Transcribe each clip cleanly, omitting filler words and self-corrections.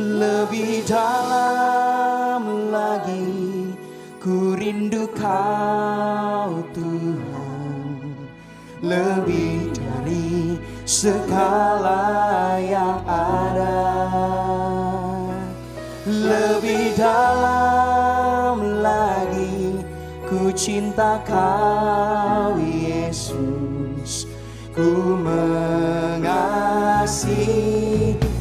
lebih dalam lagi. Ku rindu Kau Tuhan, lebih dari segala yang ada. Lebih dalam lagi, ku cinta Kau Yesus, ku mengasihi.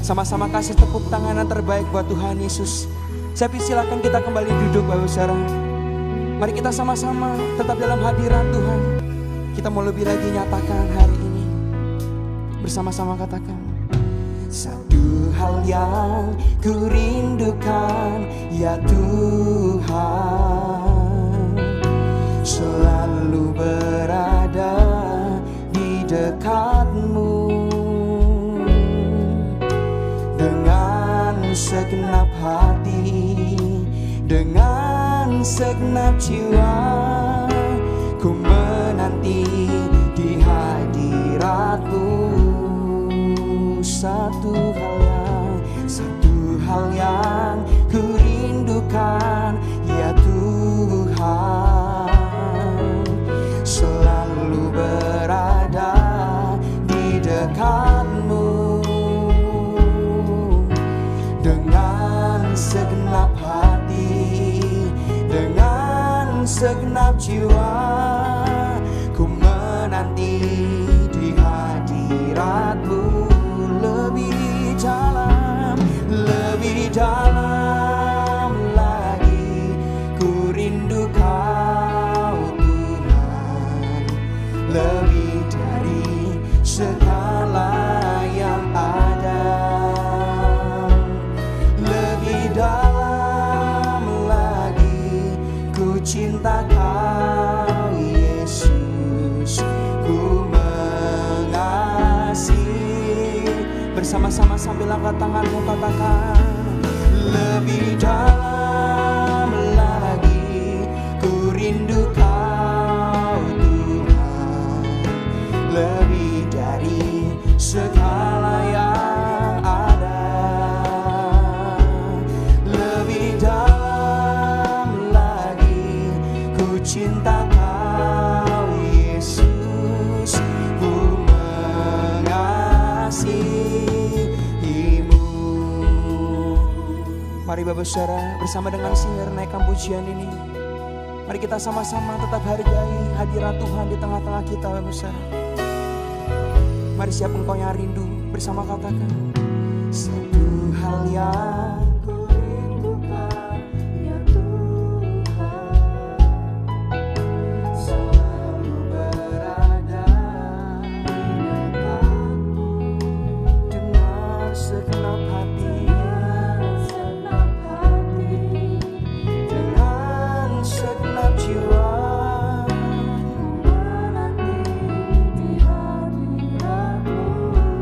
Sama-sama kasih tepuk tangan yang terbaik buat Tuhan Yesus. Saya silakan kita kembali duduk Bapak Saudara. Mari kita sama-sama tetap dalam hadirat Tuhan. Kita mau lebih lagi nyatakan hari ini. Bersama-sama katakan. Satu hal yang ku rindukan ya Tuhan, selalu berada di dekat-Mu. Dengan segenap hati, dengan segenap jiwa, ku menanti di hadirat-Mu. Satu hal yang ku rindukan ya Tuhan, selalu berada di dekat-Mu. Dengan segenap hati, dengan segenap jiwa, ku menanti di hadirat-Mu. Lebih dalam lagi, ku rindu Kau Tuhan, lebih dari segala yang ada. Lebih dalam lagi, ku cinta Kau Yesus, ku mengasihi. Bersama-sama sambil angkat tanganmu katakan. Lebih dalam lagi, ku rindu Kau Tuhan, lebih dari segala yang ada. Lebih dalam lagi, ku cinta Kau Yesus, ku mengasihi-Mu. Mari Bapak Saudara bersama dengan singer naikkan pujian ini. Mari kita sama-sama tetap hargai hadirat Tuhan di tengah-tengah kita Bapak Saudara. Mari siapa engkau yang rindu bersama katakan. Satu hal yang ku rindukan ya Tuhan, selalu berada di dekat-Mu. Dengan segenap hati, segenap jiwa,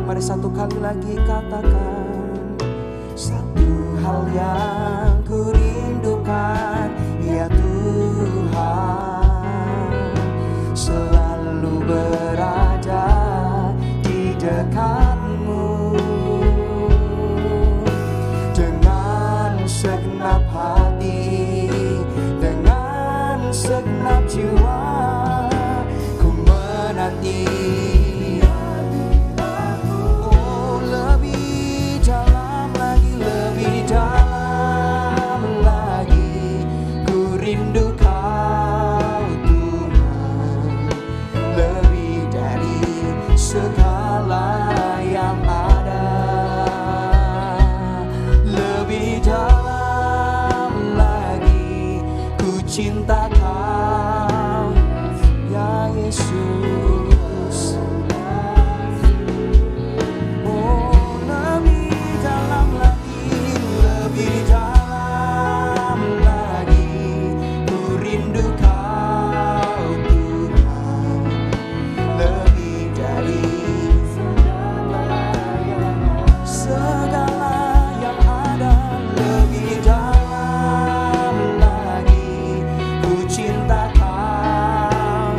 mari satu kali lagi katakan. Satu hal yang ku rindukan ya Tuhan, selalu berada di dekat-Mu. Dengan segenap hati, segenap jiwa, ku menanti. Oh, lebih dalam lagi, lebih dalam lagi, ku rindu Kau Tuhan, lebih dari segala yang ada. Lebih dalam lagi, ku cinta Yesus. Oh, lebih dalam lagi, lebih dalam lagi, ku rindu Kau Tuhan, lebih dari segala yang ada. Lebih dalam lagi, ku cinta Kau.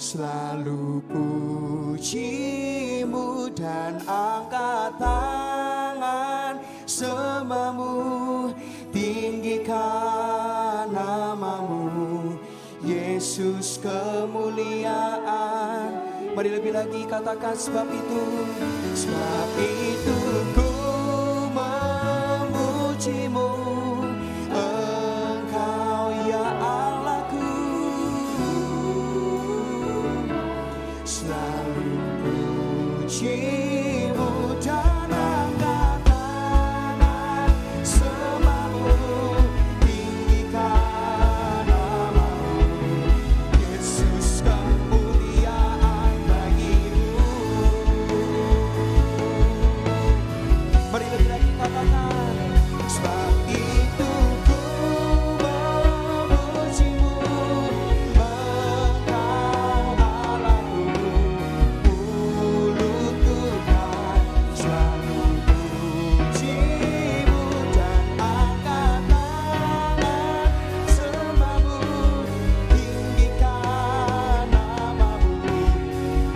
selalu pujimu dan angkat tangan, sembahmu, tinggikan namamu, Yesus kemuliaan. Mari lebih lagi katakan sebab itu ku memujimu, Engkau ya Allahku, selalu pujimu dan angkat tangan, sembahmu, tinggikan namamu, Yesus kemuliaan bagimu. Mari lebih lagi katakan sebab itu ku memujimu, Engkau Allahku, mulutku kan selalu pujimu dan angkat tangan, sembahmu, tinggikan namamu,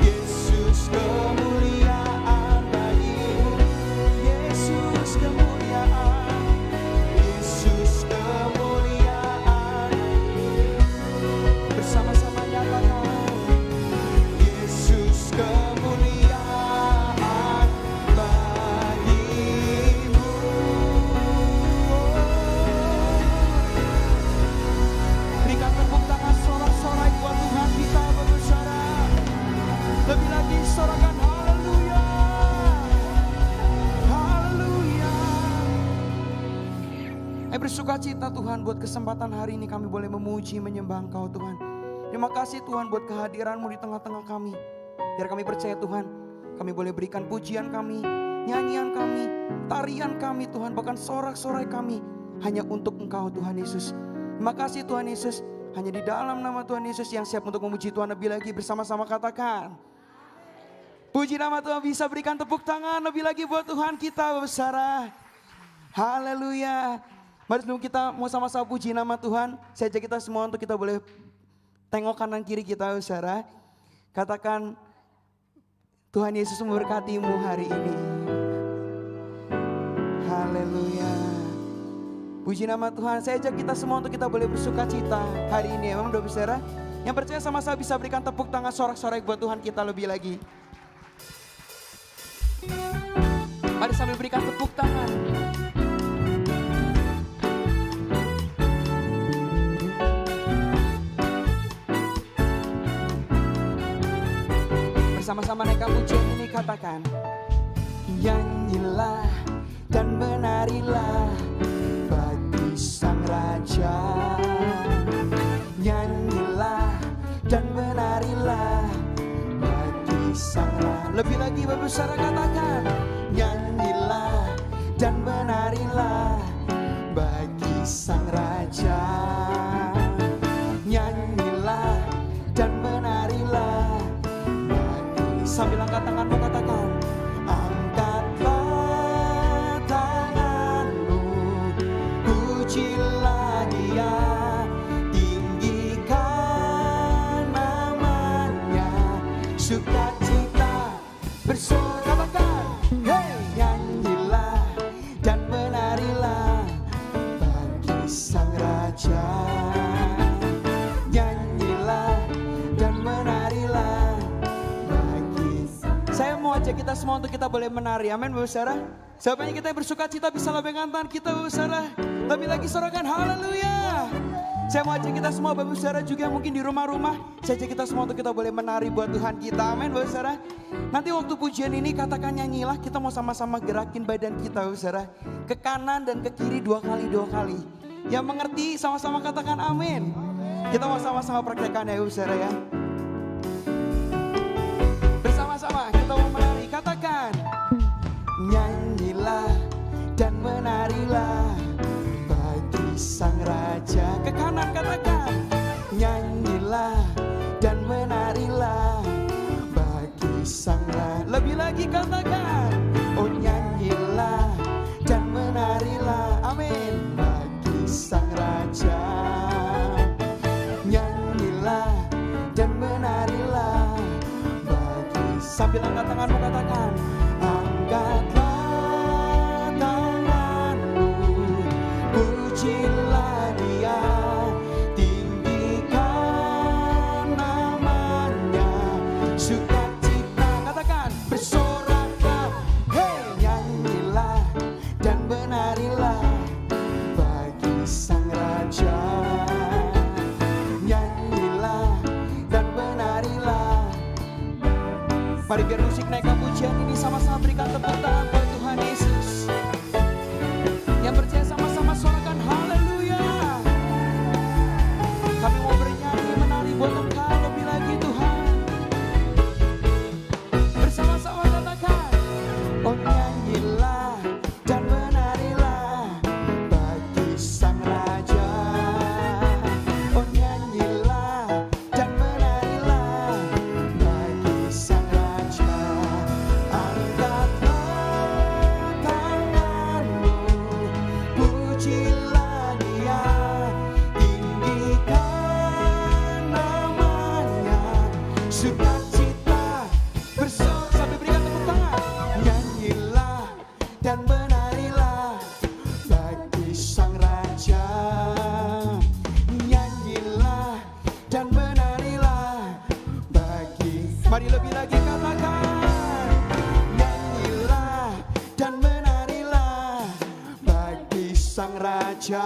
Yesus kemuliaan bagimu, Yesus kemuliaan, Yesus kemuliaan. Bersama-sama nyatakan Yesus kemuliaan bagimu. Berikan tepuk tangan sorak-sorai buat Tuhan kita berbicara. Lebih lagi sorakan haleluya, haleluya. Bersuka cita Tuhan buat kesempatan hari ini kami boleh memuji menyembah Engkau Tuhan. Terima kasih Tuhan buat kehadiran-Mu di tengah-tengah kami. Biar kami percaya Tuhan, kami boleh berikan pujian kami, nyanyian kami, tarian kami Tuhan, bahkan sorak-sorai kami hanya untuk Engkau Tuhan Yesus. Terima kasih Tuhan Yesus, hanya di dalam nama Tuhan Yesus yang siap untuk memuji Tuhan lebih lagi, bersama-sama katakan puji nama Tuhan. Bisa berikan tepuk tangan lebih lagi buat Tuhan kita bersara. Haleluya. Mari sebelum kita mau sama-sama puji nama Tuhan, saya ajak kita semua untuk kita boleh tengok kanan kiri kita bersara. Katakan Tuhan Yesus memberkatimu hari ini. Haleluya. Puji nama Tuhan. Saya ajak kita semua untuk kita boleh bersuka cita hari ini. Memang udah bersara. Yang percaya sama saya bisa berikan tepuk tangan sorak-sorai buat Tuhan kita lebih lagi. Mari sambil berikan tepuk tangan. Bersama-sama naikkan pujian ini, katakan nyanyilah dan menarilah bagi Sang Raja. Nyanyilah dan menarilah bagi Sang Raja. Lebih lagi berbesar katakan nyanyilah dan menarilah bagi Sang Raja. Nyanyilah dan menarilah bagi. Sambil angkat tanganmu katakan angkatlah tanganmu, pujilah Dia, tinggikan namanya, sukacita bersorak. Katakan hey, nyanyilah dan menarilah bagi Sang Raja. Nyanyilah dan menarilah bagi. Saya mau ajak kita semua untuk kita boleh menari, amin Bapak Saudara. Siapanya kita yang bersuka cita bisa lambaikan tangan kita Bapak Saudara. Lebih lagi sorakan haleluya. Saya mau ajak kita semua Bapak Saudara juga mungkin di rumah-rumah. Saya ajak kita semua untuk kita boleh menari buat Tuhan kita, amin Bapak Saudara. Nanti waktu pujian ini katakan nyanyilah, kita mau sama-sama gerakin badan kita Bapak Saudara, ke kanan dan ke kiri dua kali. Yang mengerti sama-sama katakan amin. Kita mau sama-sama praktekkan ya Bapak Saudara ya. Bersama-sama kita mau menari, katakan nyanyilah dan menarilah bagi Sang Raja. Ke kanan katakan nyanyilah dan menarilah bagi Sang Raja. Lebih lagi katakan oh nyanyilah dan menarilah, amin, bagi Sang Raja. Nyanyilah dan menarilah Sambil angkat tanganmu katakan, angkatlah tanganmu, pujilah Dia, tinggikan namanya, sukacita, katakan bersoraklah, hei nyanyilah dan menarilah bagi Sang Raja, nyanyilah dan menarilah. Mari biar musik naikkan pujian ini, sama-sama berikan tepuk tangan buat Tuhan Yesus. Yang percaya sama-sama sorakan haleluya. Kami mau bernyanyi menari buat Engkau lebih lagi Tuhan. Bersama-sama katakan, oh nyanyilah dan menarilah bagi Sang Raja. Oh nyanyilah dan menarilah bagi Sang Raja. Angkatlah tanganmu, pujilah Dia, tinggikan namanya, sukacita bersorak. Sampai berikan tepuk tangan. Nyanyilah dan menarilah bagi Sang Raja, nyanyilah dan menarilah bagi. Mari lebih lagi katakan, nyanyilah dan menarilah bagi Sang Raja,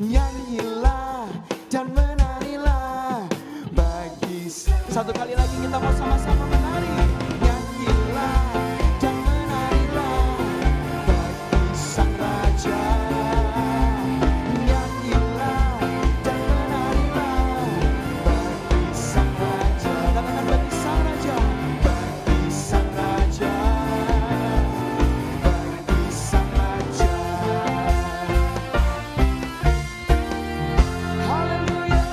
nyanyilah dan menarilah bagi. Satu kali lagi kita mau sama-sama menari. Nyanyilah dan menarilah bagi Sang Raja, nyanyilah dan menarilah bagi Sang Raja. Katakan bagi Sang Raja, bagi Sang Raja, bagi Sang Raja. Haleluya.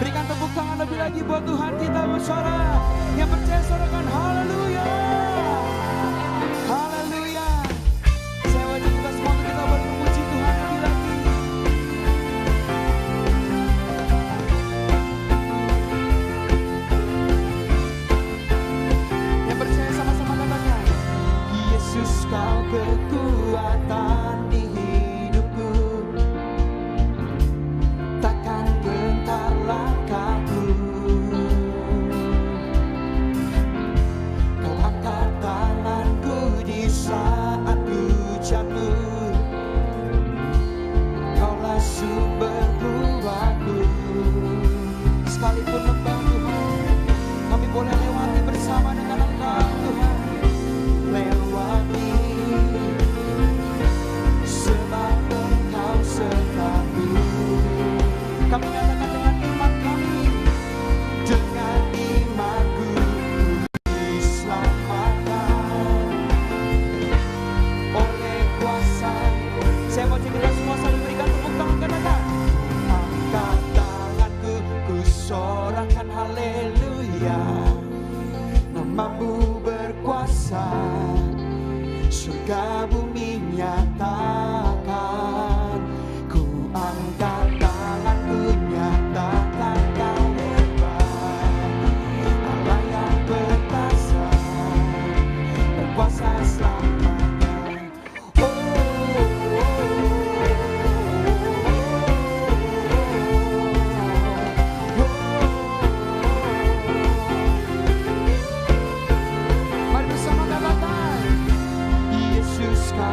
Berikan tepuk tangan lebih lagi buat Tuhan kita bersorak. Yang percaya sorakan haleluya. Haleluya. Saya wajib kita semua untuk kita boleh memuji Tuhan lebih lagi. Yang percaya sama-sama katakan, Yesus Kau kekuatan di hidupku, takkan gentar langkahku. Kau angkat tanganku di saat ku jatuh, Kaulah sumber kuatku. Sekalipun lembah Tuhan, kami boleh lewati bersama dengan Engkau Tuhan. Lewati, sebab Engkau sertaku. Kami katakan dengan iman kami, dengan imanku diselamatkan oleh kuasa. Saya mau kita semua sambil berikan tepuk tangan, katakan, angkat tanganku, ku sorakan haleluya. Namamu berkuasa, surga bumi nyatakan. Ku angkat tanganku, nyatakan Kau hebat, Allah yang perkasa, berkuasa selamanya. Mari bersama katakan, Yesus Kau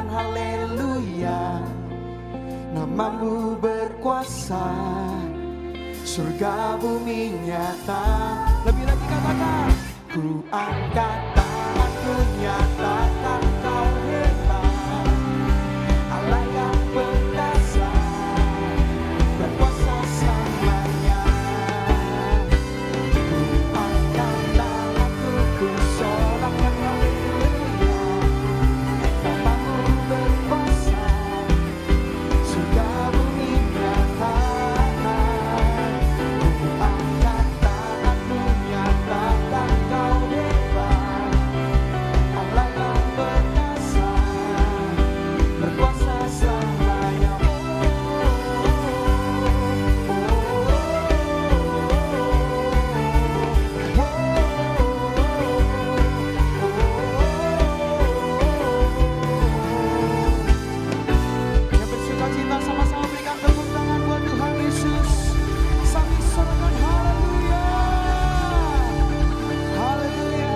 sorakan haleluya. Namamu berkuasa, surga bumi nyata. Lebih lagi katakan, ku angkat tanganku nyatakan kau hebat, Allah yang perkasa, berkuasa selamanya. Ku angkat tanganku, ku sorakan haleluya. Namamu berkuasa, surga bumi nyatakan. Ku angkat tanganku nyatakan kau hebat, Allah yang perkasa, berkuasa selamanya. Yang bersuka cita sama-sama berikan tepuk tangan buat Tuhan Yesus. Sambil sorakan haleluya. Haleluya.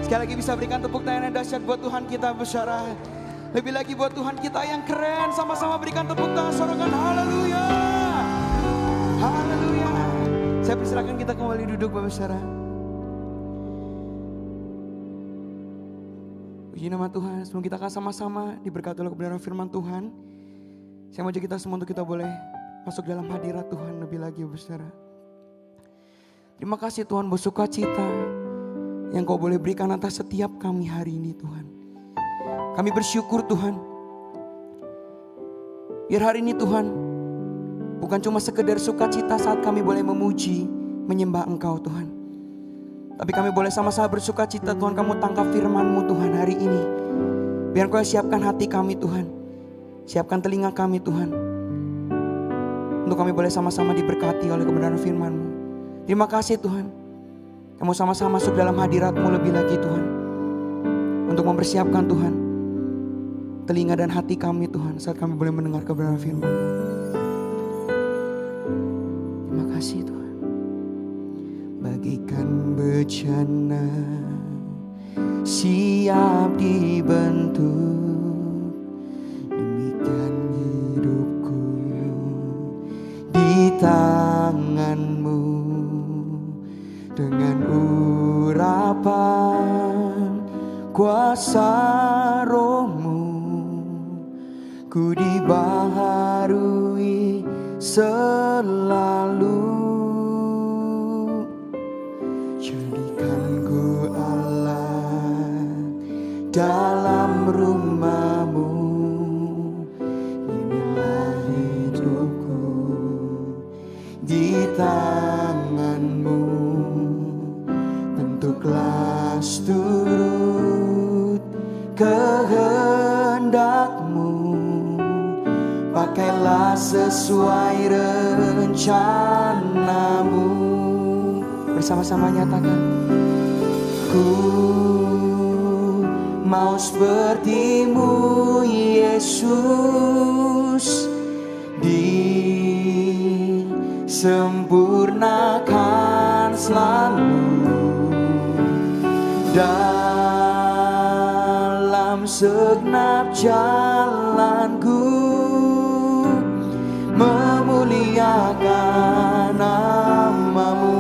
Sekali lagi bisa berikan tepuk tangan yang dahsyat buat Tuhan kita bersyarah. Lebih lagi buat Tuhan kita yang keren. Sama-sama berikan tepuk tangan, sorakan haleluya. Haleluya. Saya persilakan kita kembali duduk Bapak Saudara. Puji nama Tuhan. Sebelum kita akan sama-sama diberkati oleh kebenaran firman Tuhan, saya mau ajak kita semua untuk kita boleh masuk dalam hadirat Tuhan lebih lagi Bapak Saudara. Terima kasih Tuhan buat sukacita yang Kau boleh berikan atas setiap kami hari ini Tuhan. Kami bersyukur Tuhan. Biar hari ini Tuhan bukan cuma sekedar sukacita saat kami boleh memuji, menyembah Engkau Tuhan. Tapi kami boleh sama-sama bersukacita Tuhan, kamu tangkap firman-Mu Tuhan hari ini. Biar Kau siapkan hati kami Tuhan, siapkan telinga kami Tuhan, untuk kami boleh sama-sama diberkati oleh kebenaran firman-Mu. Terima kasih Tuhan, kamu sama-sama masuk dalam hadirat-Mu lebih lagi Tuhan, untuk mempersiapkan Tuhan telinga dan hati kami Tuhan, saat kami boleh mendengar kebenaran firman-Mu. Terima kasih Tuhan. Bagikan bencana siap dibentuk, demikian hidupku di tangan-Mu. Dengan urapan kuasa Roh-Mu, ku dibaharui selalu. Jadikan ku Allah dalam rumah-Mu, inilah hidupku di tangan-Mu. Bentuklah seturut kehendak-Mu, pakailah sesuai rencana-Mu. Bersama-sama nyatakan, ku mau seperti-Mu Yesus, disempurnakan selalu dalam segenap jalanku, memuliakan nama-Mu.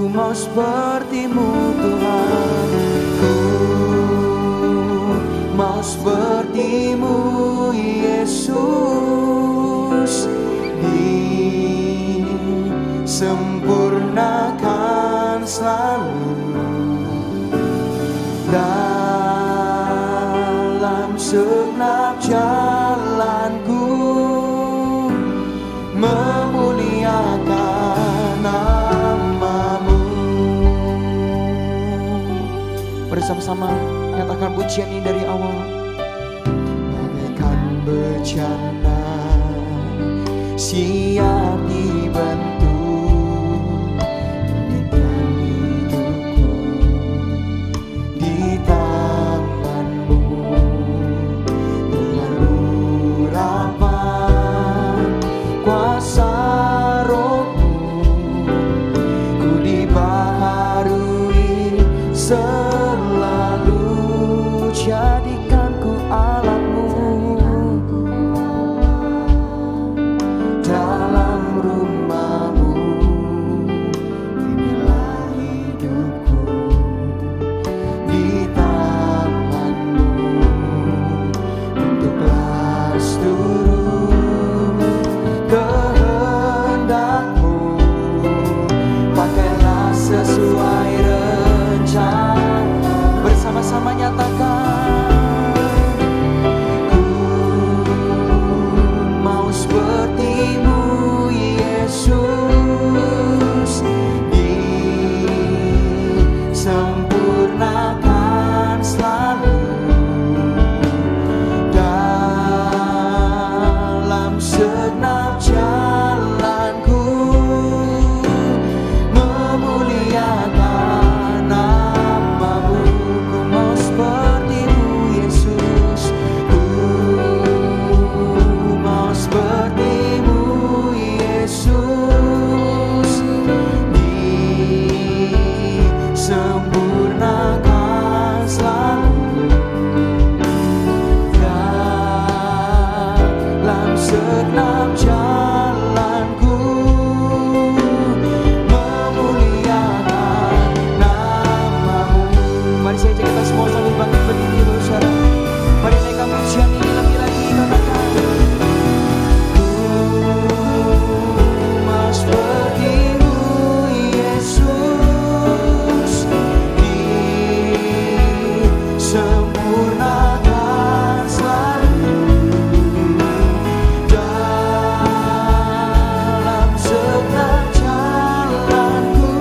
Ku mau seperti-Mu Tuhan, ku mau seperti-Mu Yesus, disempurnakan selalu dalam segenap jalanku, memuliakan nama-Mu. Bersama-sama nyatakan pujian ini dari awal. Bagaikan bencana siap dibentuk, demikian hidupku di tangan-Mu. Dengan urapan kuasa Roh-Mu, ku dibaharui selalu. Jadikan ku alat-Mu seluruh kehendak-Mu. Pakailah sesuai rencana, bersama-sama nyatakan, ku mau seperti-Mu Yesus, disempurnakan selalu dalam segenap jalanku, memuliakan nama-Mu. Ku mau seperti-Mu Yesus, ku mau seperti-Mu Yesus, disempurnakan selalu dalam segenap jalanku, memuliakan nama-Mu. Mari saja kita semua sambil bangkit berdiri, saudara. Mari naikkan pujian ini lebih lagi, katakan, ku mau seperti-Mu Yesus, disempurnakan selalu dalam segenap jalanku,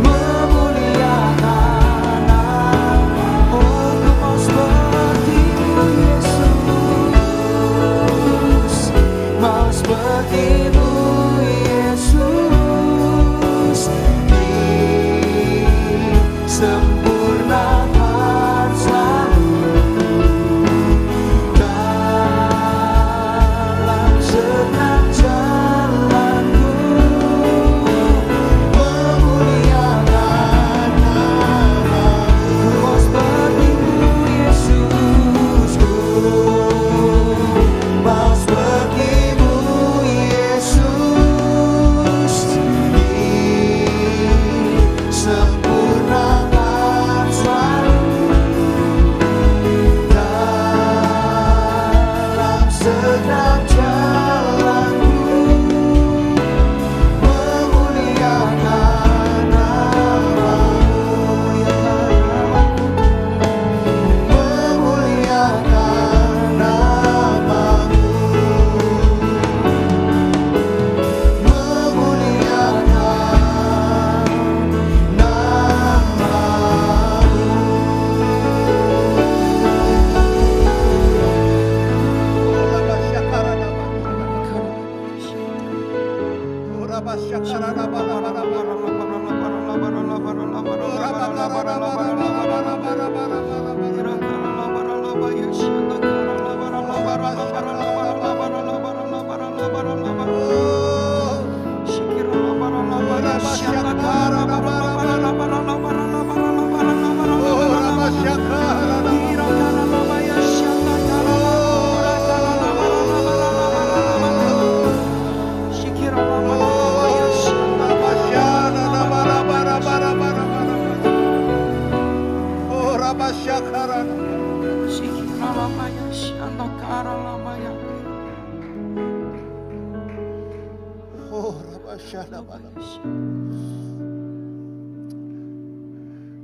memuliakan nama-Mu. Oh, ku mau seperti-Mu Yesus, mau seperti-Mu Yesus, disempurnakan selalu dalam segenap jalanku, memuliakan nama-Mu. Ku mau seperti-Mu Yesus, ku mau seperti-Mu Yesus, disempurnakan selalu dalam segenap jalanku, memuliakan nama-Mu. Ya memuliakan nama-Mu, memuliakan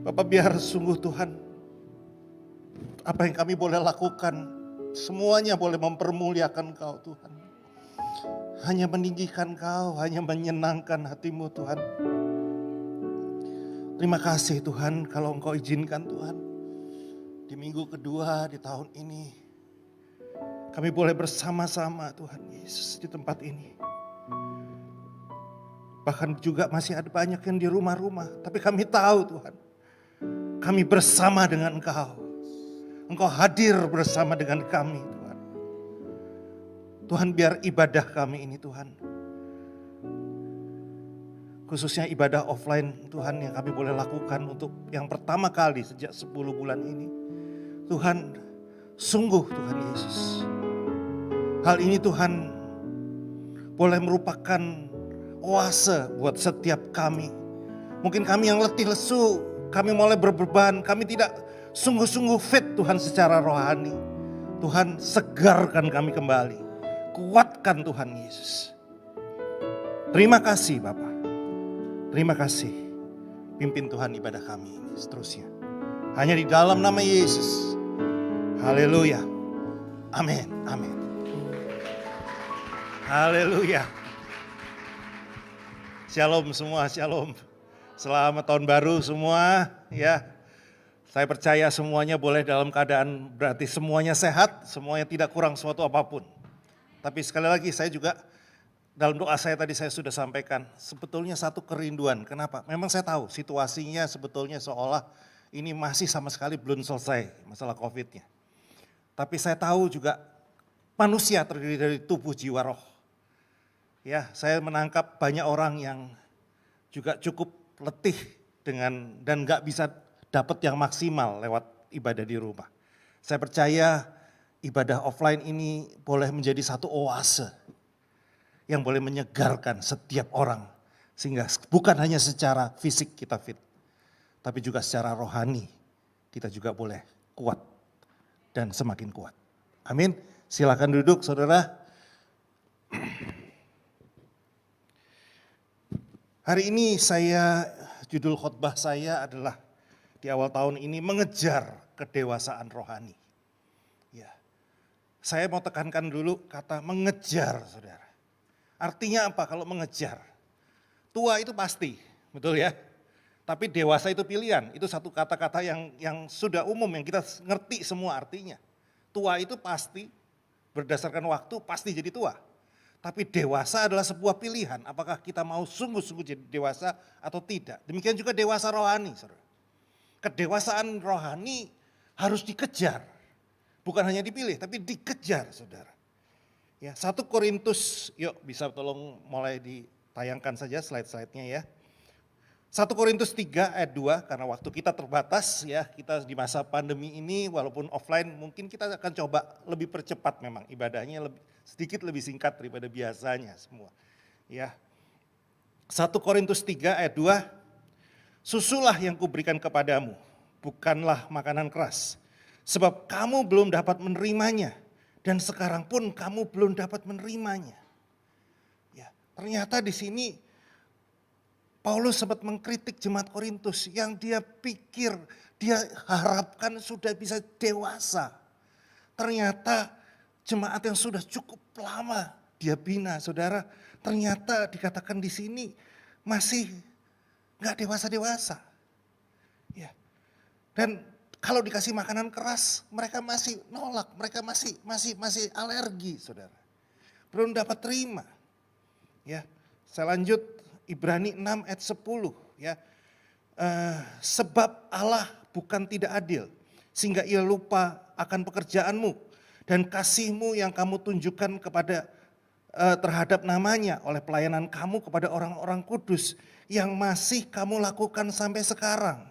Bapak, biar sungguh Tuhan, apa yang kami boleh lakukan, semuanya boleh mempermuliakan Kau Tuhan. Hanya meninggikan Kau, hanya menyenangkan hati-Mu Tuhan. Terima kasih Tuhan kalau Engkau izinkan Tuhan. Di minggu kedua di tahun ini, kami boleh bersama-sama Tuhan Yesus di tempat ini. Bahkan juga masih ada banyak yang di rumah-rumah, tapi kami tahu Tuhan, kami bersama dengan Engkau. Engkau hadir bersama dengan kami Tuhan. Tuhan, biar ibadah kami ini Tuhan, khususnya ibadah offline Tuhan yang kami boleh lakukan untuk yang pertama kali sejak 10 bulan ini. Tuhan, sungguh Tuhan Yesus, hal ini Tuhan boleh merupakan oase buat setiap kami. Mungkin kami yang letih lesu, kami mulai berbeban, kami tidak sungguh-sungguh fit Tuhan secara rohani. Tuhan segarkan kami kembali. Kuatkan Tuhan Yesus. Terima kasih Bapa. Terima kasih. Pimpin Tuhan ibadah kami ini seterusnya. Hanya di dalam nama Yesus. Haleluya. Amin. Amin. Haleluya. Shalom semua, shalom. Selamat tahun baru semua ya. Saya percaya semuanya boleh dalam keadaan berarti semuanya sehat, semuanya tidak kurang suatu apapun. Tapi sekali lagi saya juga dalam doa saya tadi saya sudah sampaikan sebetulnya satu kerinduan. Kenapa? Memang saya tahu situasinya sebetulnya seolah ini masih sama sekali belum selesai masalah COVID-nya. Tapi saya tahu juga manusia terdiri dari tubuh, jiwa, roh. Ya, saya menangkap banyak orang yang juga cukup letih dengan dan nggak bisa dapat yang maksimal lewat ibadah di rumah. Saya percaya ibadah offline ini boleh menjadi satu oase yang boleh menyegarkan setiap orang. Sehingga bukan hanya secara fisik kita fit, tapi juga secara rohani kita juga boleh kuat dan semakin kuat. Amin. Silakan duduk saudara. Hari ini judul khotbah saya adalah di awal tahun ini mengejar kedewasaan rohani. Ya, saya mau tekankan dulu kata mengejar saudara. Artinya apa kalau mengejar? Tua itu pasti, betul ya. Tapi dewasa itu pilihan, itu satu kata-kata yang sudah umum, yang kita ngerti semua artinya. Tua itu pasti, berdasarkan waktu pasti jadi tua. Tapi dewasa adalah sebuah pilihan, apakah kita mau sungguh-sungguh jadi dewasa atau tidak. Demikian juga dewasa rohani, saudara. Kedewasaan rohani harus dikejar, bukan hanya dipilih, tapi dikejar, saudara. Ya, 1 Korintus, yuk bisa tolong mulai ditayangkan saja slide-slide-nya ya. 1 Korintus 3 ayat 2, karena waktu kita terbatas ya, kita di masa pandemi ini walaupun offline mungkin kita akan coba lebih percepat memang ibadahnya sedikit lebih singkat daripada biasanya semua. Ya. 1 Korintus 3 ayat 2, susulah yang kuberikan kepadamu, bukanlah makanan keras, sebab kamu belum dapat menerimanya dan sekarang pun kamu belum dapat menerimanya. Ya, ternyata di sini Paulus sempat mengkritik jemaat Korintus yang dia pikir, dia harapkan sudah bisa dewasa. Ternyata jemaat yang sudah cukup lama dia bina, saudara, ternyata dikatakan di sini masih nggak dewasa-dewasa. Ya. Dan kalau dikasih makanan keras, mereka masih nolak, mereka masih alergi, saudara. Belum dapat terima. Ya, saya lanjut. Ibrani 6 ayat 10 ya. Sebab Allah bukan tidak adil sehingga ia lupa akan pekerjaanmu dan kasihmu yang kamu tunjukkan kepada terhadap namanya oleh pelayanan kamu kepada orang-orang kudus yang masih kamu lakukan sampai sekarang.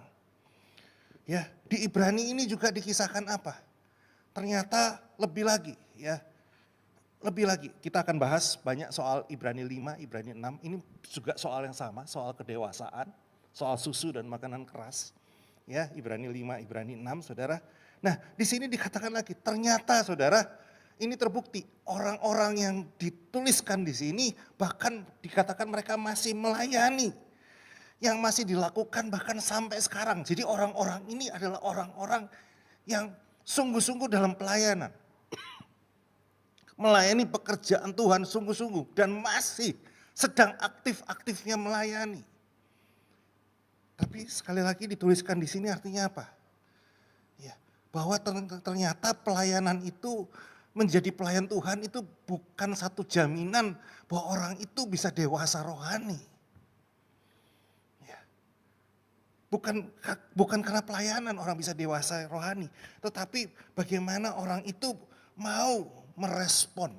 Ya, di Ibrani ini juga dikisahkan apa? Ternyata lebih lagi ya. Lebih lagi, kita akan bahas banyak soal Ibrani 5, Ibrani 6. Ini juga soal yang sama, soal kedewasaan, soal susu dan makanan keras. Ya, Ibrani 5, Ibrani 6, saudara. Nah, di sini dikatakan lagi, ternyata saudara, ini terbukti orang-orang yang dituliskan di sini bahkan dikatakan mereka masih melayani. Yang masih dilakukan bahkan sampai sekarang. Jadi orang-orang ini adalah orang-orang yang sungguh-sungguh dalam pelayanan. Melayani pekerjaan Tuhan sungguh-sungguh dan masih sedang aktif-aktifnya melayani. Tapi sekali lagi dituliskan di sini artinya apa? Ya, bahwa ternyata pelayanan itu menjadi pelayan Tuhan itu bukan satu jaminan bahwa orang itu bisa dewasa rohani. Ya. Bukan karena pelayanan orang bisa dewasa rohani, tetapi bagaimana orang itu mau merespon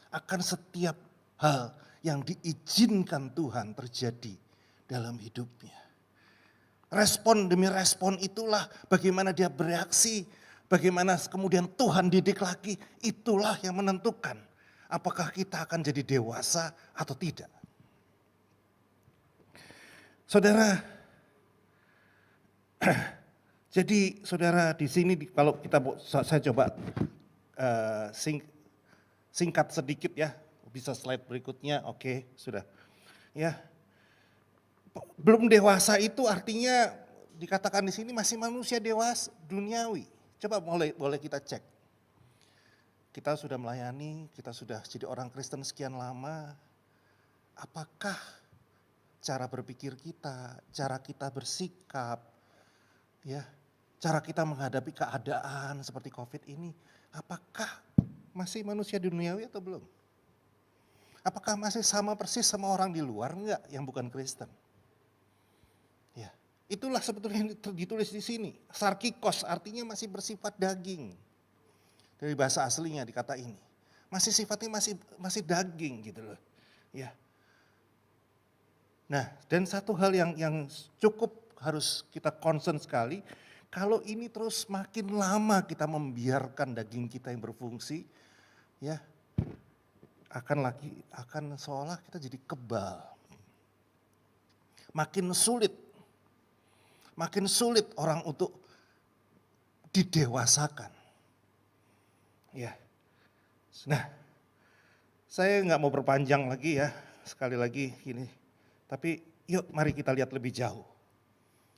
akan setiap hal yang diizinkan Tuhan terjadi dalam hidupnya. Respon demi respon itulah bagaimana dia bereaksi, bagaimana kemudian Tuhan didik lagi, itulah yang menentukan apakah kita akan jadi dewasa atau tidak. Saudara, Jadi saudara di sini kalau saya coba singkat sedikit ya, bisa slide berikutnya, oke sudah. Ya, belum dewasa itu artinya dikatakan di sini masih manusia dewasa duniawi. Coba boleh kita cek. Kita sudah melayani, kita sudah jadi orang Kristen sekian lama. Apakah cara berpikir kita, cara kita bersikap, ya, cara kita menghadapi keadaan seperti COVID ini, apakah masih manusia duniawi atau belum? Apakah masih sama persis sama orang di luar enggak yang bukan Kristen? Ya, itulah sebetulnya yang ditulis di sini. Sarkikos artinya masih bersifat daging. Dari bahasa aslinya dikata ini. Masih sifatnya masih daging gitu loh. Ya. Nah, dan satu hal yang cukup harus kita concern sekali, kalau ini terus makin lama kita membiarkan daging kita yang berfungsi, ya akan seolah kita jadi kebal. Makin sulit orang untuk didewasakan. Ya. Nah, saya nggak mau berpanjang lagi ya, sekali lagi ini. Tapi yuk mari kita lihat lebih jauh.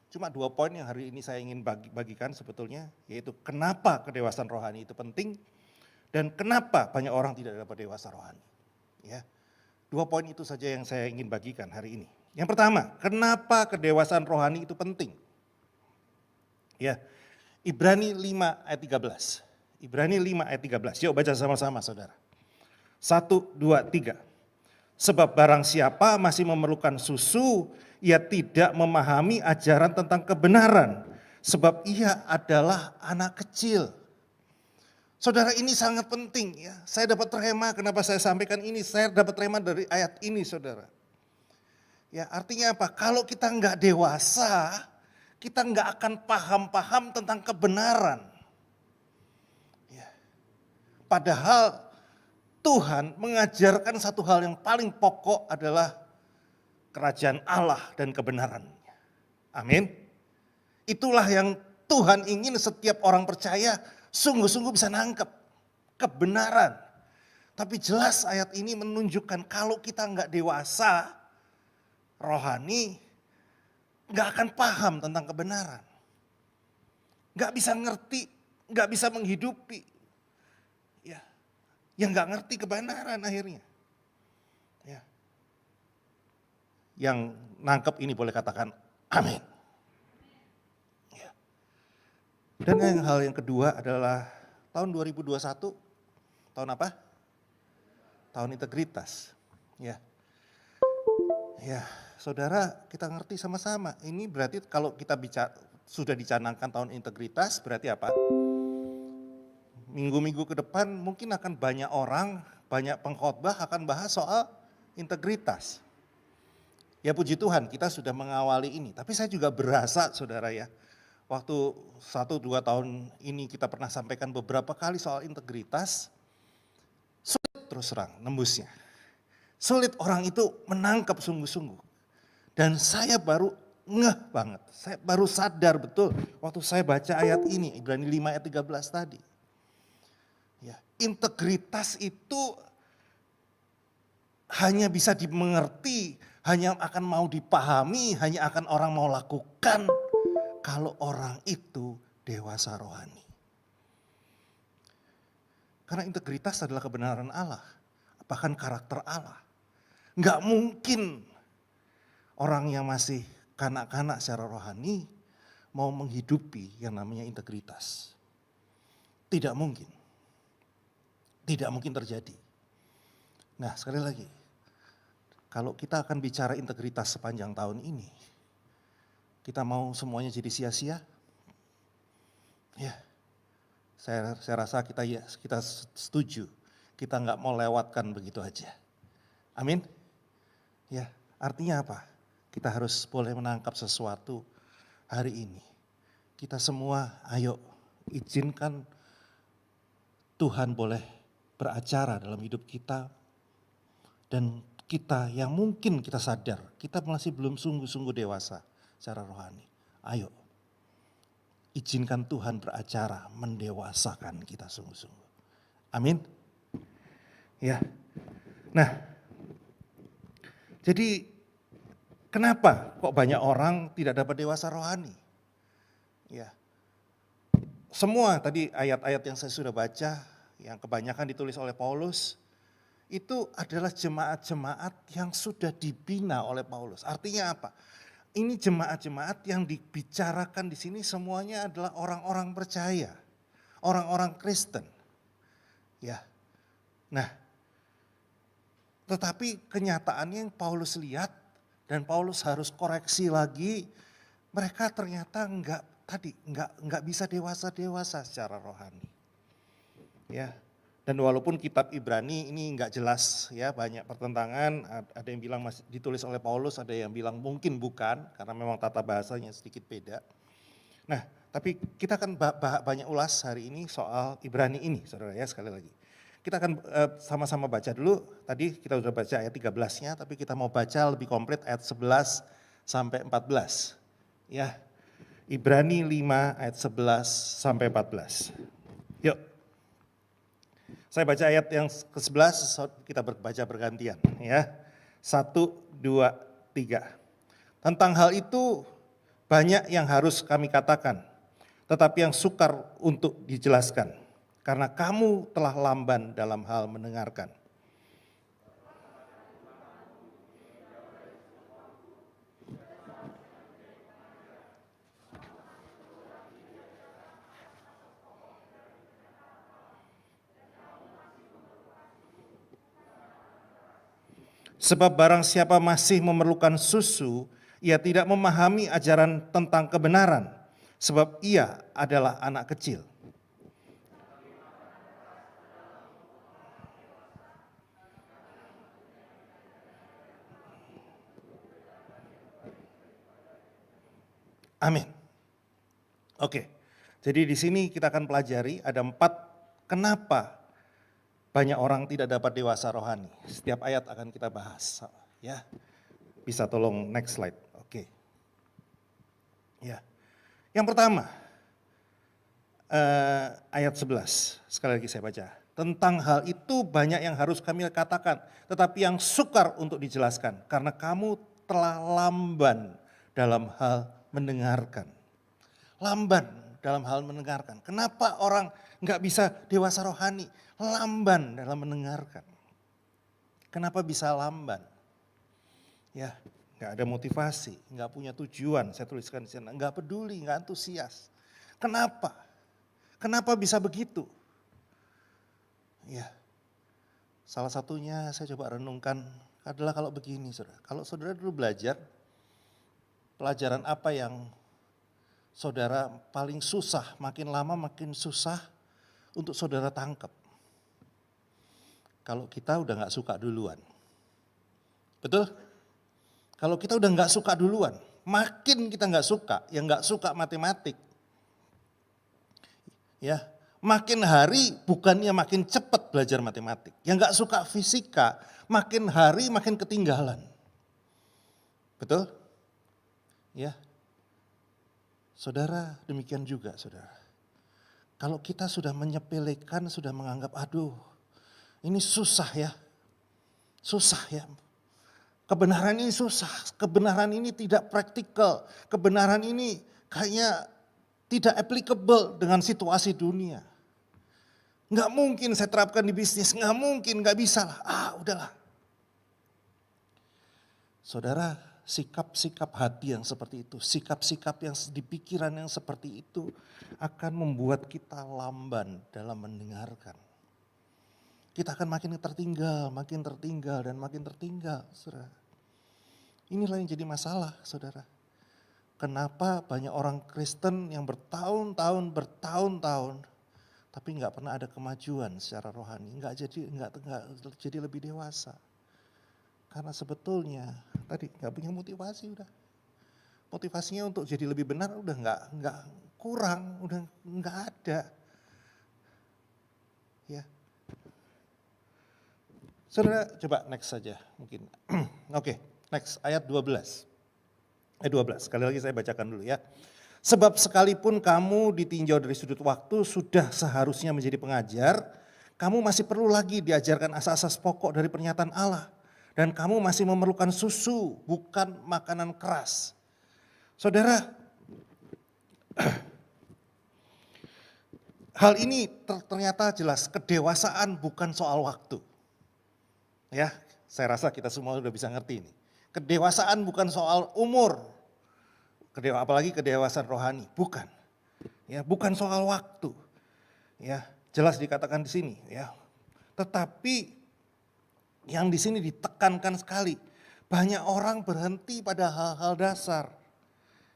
Cuma 2 poin yang hari ini saya ingin bagikan sebetulnya, yaitu kenapa kedewasaan rohani itu penting dan kenapa banyak orang tidak dapat dewasa rohani. Ya, 2 poin itu saja yang saya ingin bagikan hari ini. Yang pertama, kenapa kedewasaan rohani itu penting? Ya, Ibrani 5 ayat 13. Ibrani 5 ayat 13. Yuk baca sama-sama saudara. 1, 2, 3. Sebab barang siapa masih memerlukan susu, ia tidak memahami ajaran tentang kebenaran. Sebab ia adalah anak kecil. Saudara, ini sangat penting ya. Saya dapat rema, kenapa saya sampaikan ini? Saya dapat rema dari ayat ini saudara. Ya, artinya apa? Kalau kita enggak dewasa, kita enggak akan paham-paham tentang kebenaran. Ya. Padahal Tuhan mengajarkan satu hal yang paling pokok adalah kerajaan Allah dan kebenarannya. Amin. Itulah yang Tuhan ingin setiap orang percaya sungguh-sungguh bisa nangkep kebenaran. Tapi jelas ayat ini menunjukkan kalau kita enggak dewasa rohani, enggak akan paham tentang kebenaran. Enggak bisa ngerti, enggak bisa menghidupi. Ya. Yang nggak ngerti kebenaran akhirnya. Ya. Yang nangkep ini boleh katakan amin. Ya. Dan hal yang kedua adalah tahun 2021, tahun apa? Tahun integritas. Ya. Ya, saudara kita ngerti sama-sama. Ini berarti kalau kita sudah dicanangkan tahun integritas berarti apa? Minggu-minggu ke depan mungkin akan banyak orang, banyak pengkhotbah akan bahas soal integritas. Ya puji Tuhan kita sudah mengawali ini. Tapi saya juga berasa saudara ya, waktu 1-2 tahun ini kita pernah sampaikan beberapa kali soal integritas, sulit terus terang nembusnya. Sulit orang itu menangkap sungguh-sungguh. Dan saya baru ngeh banget, saya baru sadar betul waktu saya baca ayat ini, Ibrani 5 ayat 13 tadi. Ya, integritas itu hanya bisa dimengerti, hanya akan mau dipahami, hanya akan orang mau lakukan kalau orang itu dewasa rohani. Karena integritas adalah kebenaran Allah, bahkan karakter Allah. Enggak mungkin orang yang masih kanak-kanak secara rohani mau menghidupi yang namanya integritas. Tidak mungkin. Tidak mungkin terjadi. Nah sekali lagi, kalau kita akan bicara integritas sepanjang tahun ini, kita mau semuanya jadi sia-sia? Ya, saya rasa kita setuju, kita nggak mau lewatkan begitu aja. Amin? Ya, artinya apa? Kita harus boleh menangkap sesuatu hari ini. Kita semua ayo izinkan Tuhan boleh beracara dalam hidup kita, dan kita yang mungkin kita sadar kita masih belum sungguh-sungguh dewasa secara rohani. Ayo izinkan Tuhan beracara mendewasakan kita sungguh-sungguh. Amin. Ya. Nah, jadi kenapa kok banyak orang tidak dapat dewasa rohani? Ya. Semua tadi ayat-ayat yang saya sudah baca, yang kebanyakan ditulis oleh Paulus, itu adalah jemaat-jemaat yang sudah dibina oleh Paulus. Artinya apa? Ini jemaat-jemaat yang dibicarakan di sini semuanya adalah orang-orang percaya, orang-orang Kristen. Ya. Nah, tetapi kenyataannya yang Paulus lihat dan Paulus harus koreksi lagi, mereka ternyata enggak bisa dewasa-dewasa secara rohani. Ya. Dan walaupun kitab Ibrani ini enggak jelas ya, banyak pertentangan, ada yang bilang masih ditulis oleh Paulus, ada yang bilang mungkin bukan karena memang tata bahasanya sedikit beda. Nah, tapi kita akan banyak ulas hari ini soal Ibrani ini, Saudara ya, sekali lagi. Kita akan sama-sama baca dulu, tadi kita sudah baca ayat 13-nya, tapi kita mau baca lebih komplit ayat 11 sampai 14. Ya, Ibrani 5 ayat 11 sampai 14. Yuk, saya baca ayat yang ke-11, kita baca bergantian ya. 1, 2, 3. Tentang hal itu banyak yang harus kami katakan, tetapi yang sukar untuk dijelaskan, karena kamu telah lamban dalam hal mendengarkan. Sebab barang siapa masih memerlukan susu, ia tidak memahami ajaran tentang kebenaran, sebab ia adalah anak kecil. Amin. Oke, jadi di sini kita akan pelajari ada 4 kenapa banyak orang tidak dapat dewasa rohani. Setiap ayat akan kita bahas. Ya, bisa tolong next slide. Oke. Ya, yang pertama ayat 11. Sekali lagi saya baca. Tentang hal itu banyak yang harus kami katakan, tetapi yang sukar untuk dijelaskan, karena kamu telah lamban dalam hal mendengarkan. Lamban dalam hal mendengarkan. Kenapa orang nggak bisa dewasa rohani? Lamban dalam mendengarkan. Kenapa bisa lamban? Ya, nggak ada motivasi, nggak punya tujuan. Saya tuliskan di sana, nggak peduli, nggak antusias. Kenapa? Kenapa bisa begitu? Ya, salah satunya saya coba renungkan adalah kalau begini, saudara. Kalau saudara dulu belajar, pelajaran apa yang saudara paling susah, makin lama makin susah untuk saudara tangkap? Kalau kita udah nggak suka duluan. Betul? Kalau kita udah nggak suka duluan, makin kita nggak suka, yang nggak suka matematik. Ya, makin hari bukannya makin cepat belajar matematik. Yang nggak suka fisika, makin hari makin ketinggalan. Betul? Ya. Saudara, demikian juga saudara. Kalau kita sudah menyepelekan, sudah menganggap, aduh ini susah ya. Susah ya. Kebenaran ini susah, kebenaran ini tidak praktikal, kebenaran ini kayaknya tidak applicable dengan situasi dunia. Nggak mungkin saya terapkan di bisnis, nggak mungkin, nggak bisa lah. Udahlah. Saudara, sikap-sikap hati yang seperti itu, sikap-sikap yang di pikiran yang seperti itu akan membuat kita lamban dalam mendengarkan. Kita akan makin tertinggal dan makin tertinggal, saudara. Inilah yang jadi masalah, saudara. Kenapa banyak orang Kristen yang bertahun-tahun, tapi nggak pernah ada kemajuan secara rohani, nggak jadi lebih dewasa. Karena sebetulnya tadi nggak punya motivasi udah. Motivasinya untuk jadi lebih benar udah nggak kurang, udah nggak ada. Ya. Saudara coba next saja mungkin. Oke, next ayat 12. Ayat 12, sekali lagi saya bacakan dulu ya. Sebab sekalipun kamu ditinjau dari sudut waktu sudah seharusnya menjadi pengajar, kamu masih perlu lagi diajarkan asas-asas pokok dari pernyataan Allah. Dan kamu masih memerlukan susu, bukan makanan keras. Saudara, hal ini ternyata jelas, kedewasaan bukan soal waktu. Ya, saya rasa kita semua sudah bisa ngerti ini. Kedewasaan bukan soal umur. Apalagi kedewasaan rohani, bukan. Ya, bukan soal waktu. Ya, jelas dikatakan di sini, ya. Tetapi yang di sini ditekankan sekali, banyak orang berhenti pada hal-hal dasar.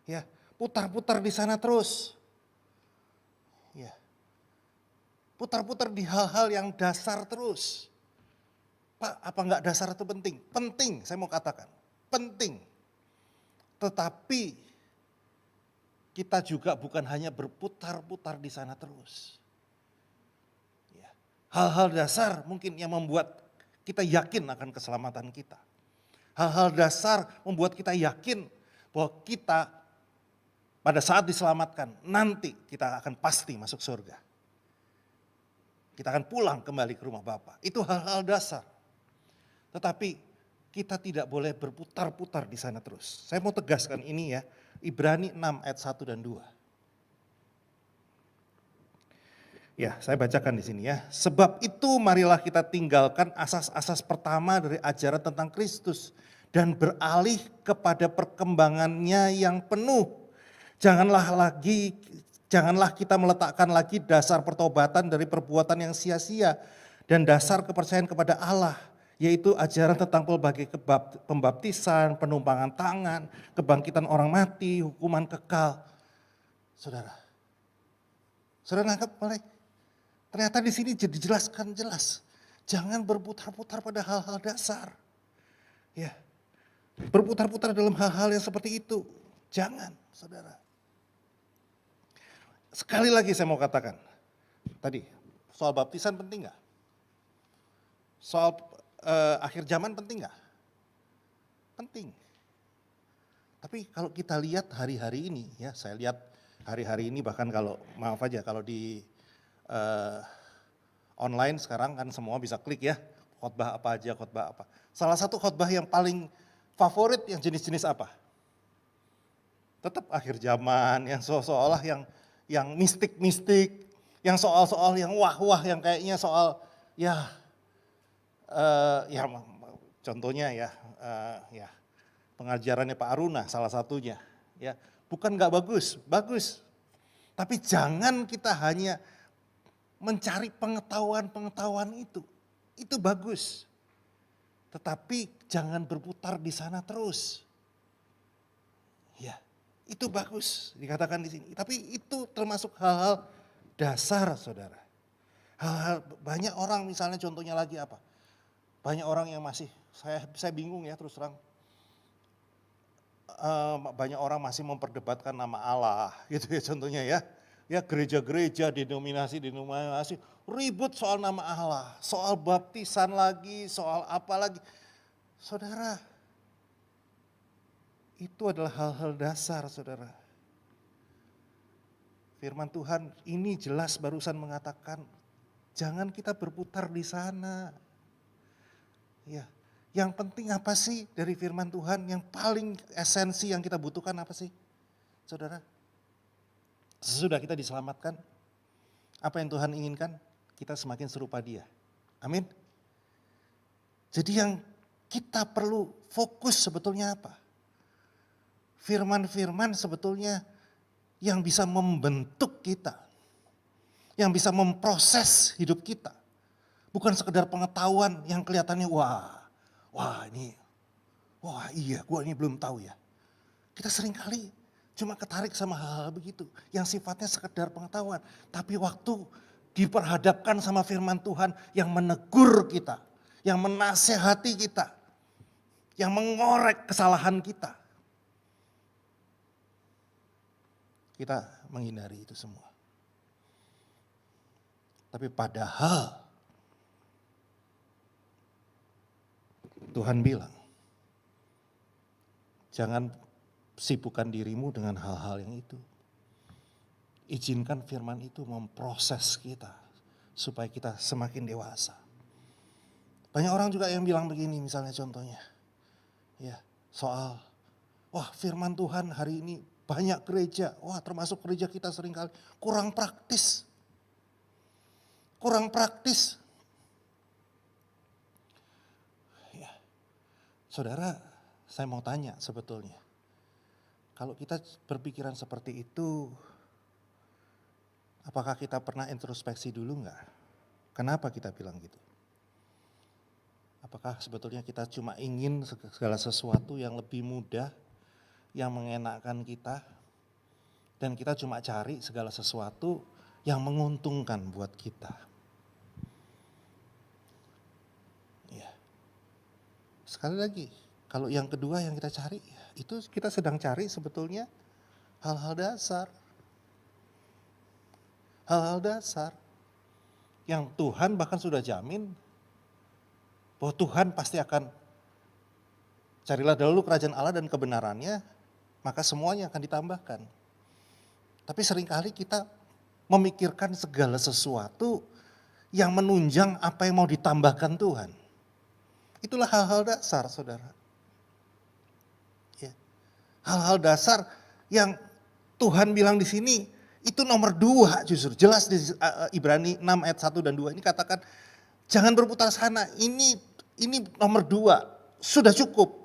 Ya, putar-putar di sana terus. Ya. Putar-putar di hal-hal yang dasar terus. Pak, apa enggak dasar itu penting? Penting, saya mau katakan. Penting. Tetapi kita juga bukan hanya berputar-putar di sana terus. Ya. Hal-hal dasar mungkin yang membuat kita yakin akan keselamatan kita. Hal-hal dasar membuat kita yakin bahwa kita pada saat diselamatkan nanti kita akan pasti masuk surga. Kita akan pulang kembali ke rumah Bapa. Itu hal-hal dasar. Tetapi kita tidak boleh berputar-putar di sana terus. Saya mau tegaskan ini ya. Ibrani 6 ayat 1 dan 2. Ya, saya bacakan di sini ya. Sebab itu marilah kita tinggalkan asas-asas pertama dari ajaran tentang Kristus dan beralih kepada perkembangannya yang penuh. Janganlah kita meletakkan lagi dasar pertobatan dari perbuatan yang sia-sia dan dasar kepercayaan kepada Allah, yaitu ajaran tentang pelbagai pembaptisan, penumpangan tangan, kebangkitan orang mati, hukuman kekal. Saudara nangkep mulai? Ternyata di sini dijelaskan jelas. Jangan berputar-putar pada hal-hal dasar. Ya, berputar-putar dalam hal-hal yang seperti itu. Jangan, saudara. Sekali lagi saya mau katakan, tadi soal baptisan penting nggak? Soal akhir zaman penting nggak? Penting. Tapi kalau kita lihat hari-hari ini, ya saya lihat hari-hari ini bahkan kalau maaf aja kalau di online sekarang kan semua bisa klik ya, khotbah apa aja, khotbah apa. Salah satu khotbah yang paling favorit yang jenis-jenis apa? Tetap akhir zaman, yang seolah-olah yang mistik-mistik, yang soal-soal yang wah-wah, yang kayaknya soal ya contohnya ya pengajarannya Pak Aruna salah satunya ya, bukan nggak bagus, bagus, tapi jangan kita hanya mencari pengetahuan itu bagus, tetapi jangan berputar di sana terus, ya itu bagus dikatakan di sini, tapi itu termasuk hal-hal dasar saudara, hal-hal banyak orang misalnya contohnya lagi apa? Banyak orang yang masih, saya bingung ya terus terang. Banyak orang masih memperdebatkan nama Allah gitu ya contohnya ya. Ya gereja-gereja, denominasi ribut soal nama Allah. Soal baptisan lagi, soal apa lagi. Saudara, itu adalah hal-hal dasar saudara. Firman Tuhan ini jelas barusan mengatakan, jangan kita berputar di sana. Ya, yang penting apa sih dari firman Tuhan? Yang paling esensi yang kita butuhkan apa sih? Saudara, sesudah kita diselamatkan, apa yang Tuhan inginkan? Kita semakin serupa Dia. Amin. Jadi yang kita perlu fokus sebetulnya apa? Firman-firman sebetulnya yang bisa membentuk kita. Yang bisa memproses hidup kita. Bukan sekedar pengetahuan yang kelihatannya wah iya gua ini belum tahu ya. Kita seringkali cuma ketarik sama hal-hal begitu yang sifatnya sekedar pengetahuan. Tapi waktu diperhadapkan sama firman Tuhan yang menegur kita, yang menasehati kita, yang mengorek kesalahan kita. Kita menghindari itu semua. Tapi padahal Tuhan bilang, jangan sibukkan dirimu dengan hal-hal yang itu. izinkan firman itu memproses kita supaya kita semakin dewasa. Banyak orang juga yang bilang begini, misalnya contohnya, ya soal, wah firman Tuhan hari ini banyak gereja, wah termasuk gereja kita seringkali kurang praktis. Kurang praktis. Ya. Saudara, saya mau tanya sebetulnya. Kalau kita berpikiran seperti itu, apakah kita pernah introspeksi dulu enggak? Kenapa kita bilang gitu? Apakah sebetulnya kita cuma ingin segala sesuatu yang lebih mudah, yang mengenakkan kita, dan kita cuma cari segala sesuatu yang menguntungkan buat kita. Ya. Sekali lagi, kalau yang kedua yang kita cari, itu kita sedang cari sebetulnya hal-hal dasar. Hal-hal dasar yang Tuhan bahkan sudah jamin bahwa Tuhan pasti akan, carilah dahulu kerajaan Allah dan kebenarannya, maka semuanya akan ditambahkan. Tapi seringkali kita memikirkan segala sesuatu yang menunjang apa yang mau ditambahkan Tuhan. Itulah hal-hal dasar, saudara. Ya. Hal-hal dasar yang Tuhan bilang di sini, itu nomor 2 justru. Jelas di Ibrani 6 ayat 1 dan 2 ini katakan, jangan berputar sana, ini nomor 2, sudah cukup.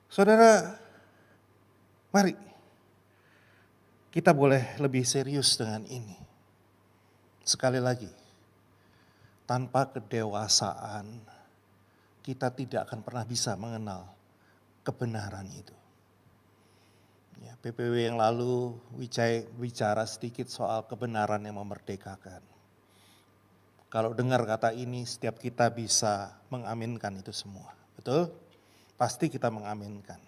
Saudara, mari kita boleh lebih serius dengan ini. Sekali lagi, tanpa kedewasaan kita tidak akan pernah bisa mengenal kebenaran itu. Ya, PPW yang lalu bicara sedikit soal kebenaran yang memerdekakan. Kalau dengar kata ini, setiap kita bisa mengaminkan itu semua. Betul? Pasti kita mengaminkan.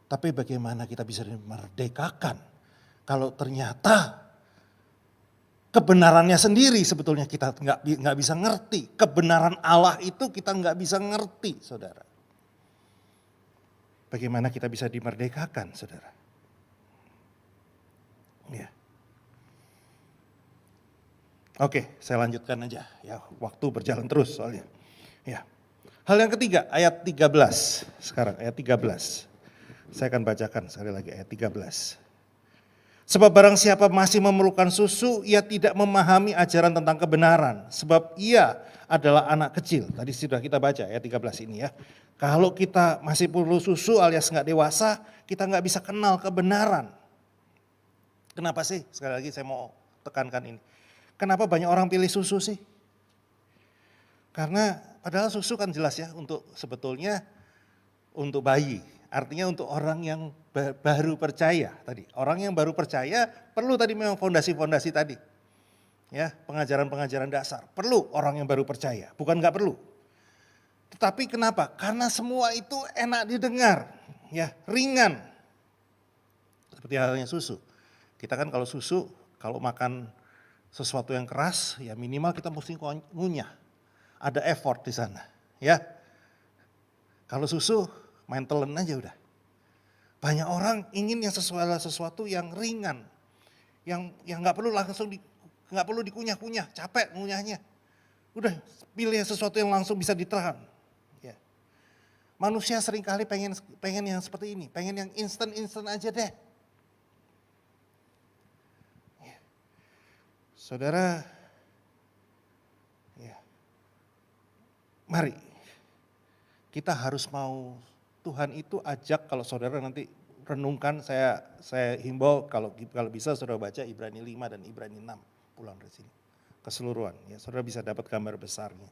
Tapi bagaimana kita bisa dimerdekakan kalau ternyata kebenarannya sendiri sebetulnya kita nggak bisa ngerti. Kebenaran Allah itu kita nggak bisa ngerti, saudara. Bagaimana kita bisa dimerdekakan, saudara? Ya. Oke, saya lanjutkan aja. Ya, waktu berjalan terus soalnya. Ya. Hal yang ketiga, ayat 13. Sekarang ayat 13. Saya akan bacakan sekali lagi ayat 13. Sebab barang siapa masih memerlukan susu, ia tidak memahami ajaran tentang kebenaran. Sebab ia adalah anak kecil. Tadi sudah kita baca ayat 13 ini ya. Kalau kita masih perlu susu alias nggak dewasa, kita nggak bisa kenal kebenaran. Kenapa sih? Sekali lagi saya mau tekankan ini. Kenapa banyak orang pilih susu sih? Karena padahal susu kan jelas ya untuk sebetulnya untuk bayi. Artinya untuk orang yang baru percaya tadi. Orang yang baru percaya perlu tadi memang fondasi-fondasi tadi. Ya, pengajaran-pengajaran dasar. Perlu orang yang baru percaya, bukan nggak perlu. Tetapi kenapa? Karena semua itu enak didengar, ya, ringan. Seperti halnya susu. Kita kan kalau susu, kalau makan sesuatu yang keras, ya minimal kita mesti ngunyah. Ada effort di sana, ya. Kalau susu, main telan aja udah. Banyak orang ingin yang sesuatu yang ringan, yang nggak perlu langsung nggak perlu dikunyah-kunyah, capek ngunyahnya. Udah pilih sesuatu yang langsung bisa ditelan. Ya. Manusia seringkali pengen yang seperti ini, pengen yang instan aja deh. Ya. Saudara, ya. Mari kita harus mau Tuhan itu ajak, kalau saudara nanti renungkan, saya himbau kalau bisa saudara baca Ibrani 5 dan Ibrani 6 pulang dari sini keseluruhan ya, saudara bisa dapat gambar besarnya.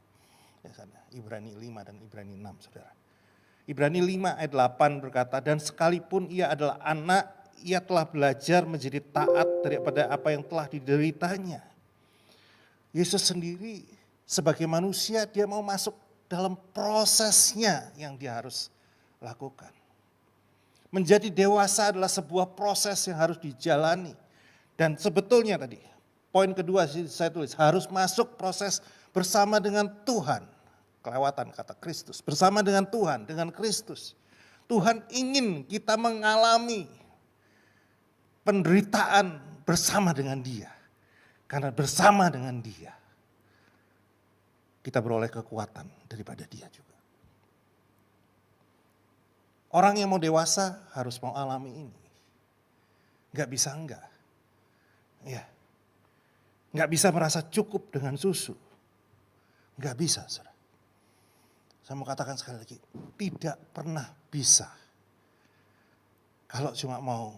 Ya sana, Ibrani 5 dan Ibrani 6 saudara. Ibrani 5 ayat 8 berkata, dan sekalipun ia adalah anak, ia telah belajar menjadi taat daripada apa yang telah dideritanya. Yesus sendiri sebagai manusia dia mau masuk dalam prosesnya yang dia harus lakukan. Menjadi dewasa adalah sebuah proses yang harus dijalani. Dan sebetulnya tadi, poin kedua saya tulis, harus masuk proses bersama dengan Tuhan. Kelewatan kata Kristus, bersama dengan Tuhan, dengan Kristus. Tuhan ingin kita mengalami penderitaan bersama dengan Dia. Karena bersama dengan Dia, kita beroleh kekuatan daripada Dia juga. Orang yang mau dewasa harus mau alami ini. Gak bisa enggak. Ya. Gak bisa merasa cukup dengan susu. Gak bisa, saudara. Saya mau katakan sekali lagi, tidak pernah bisa. Kalau cuma mau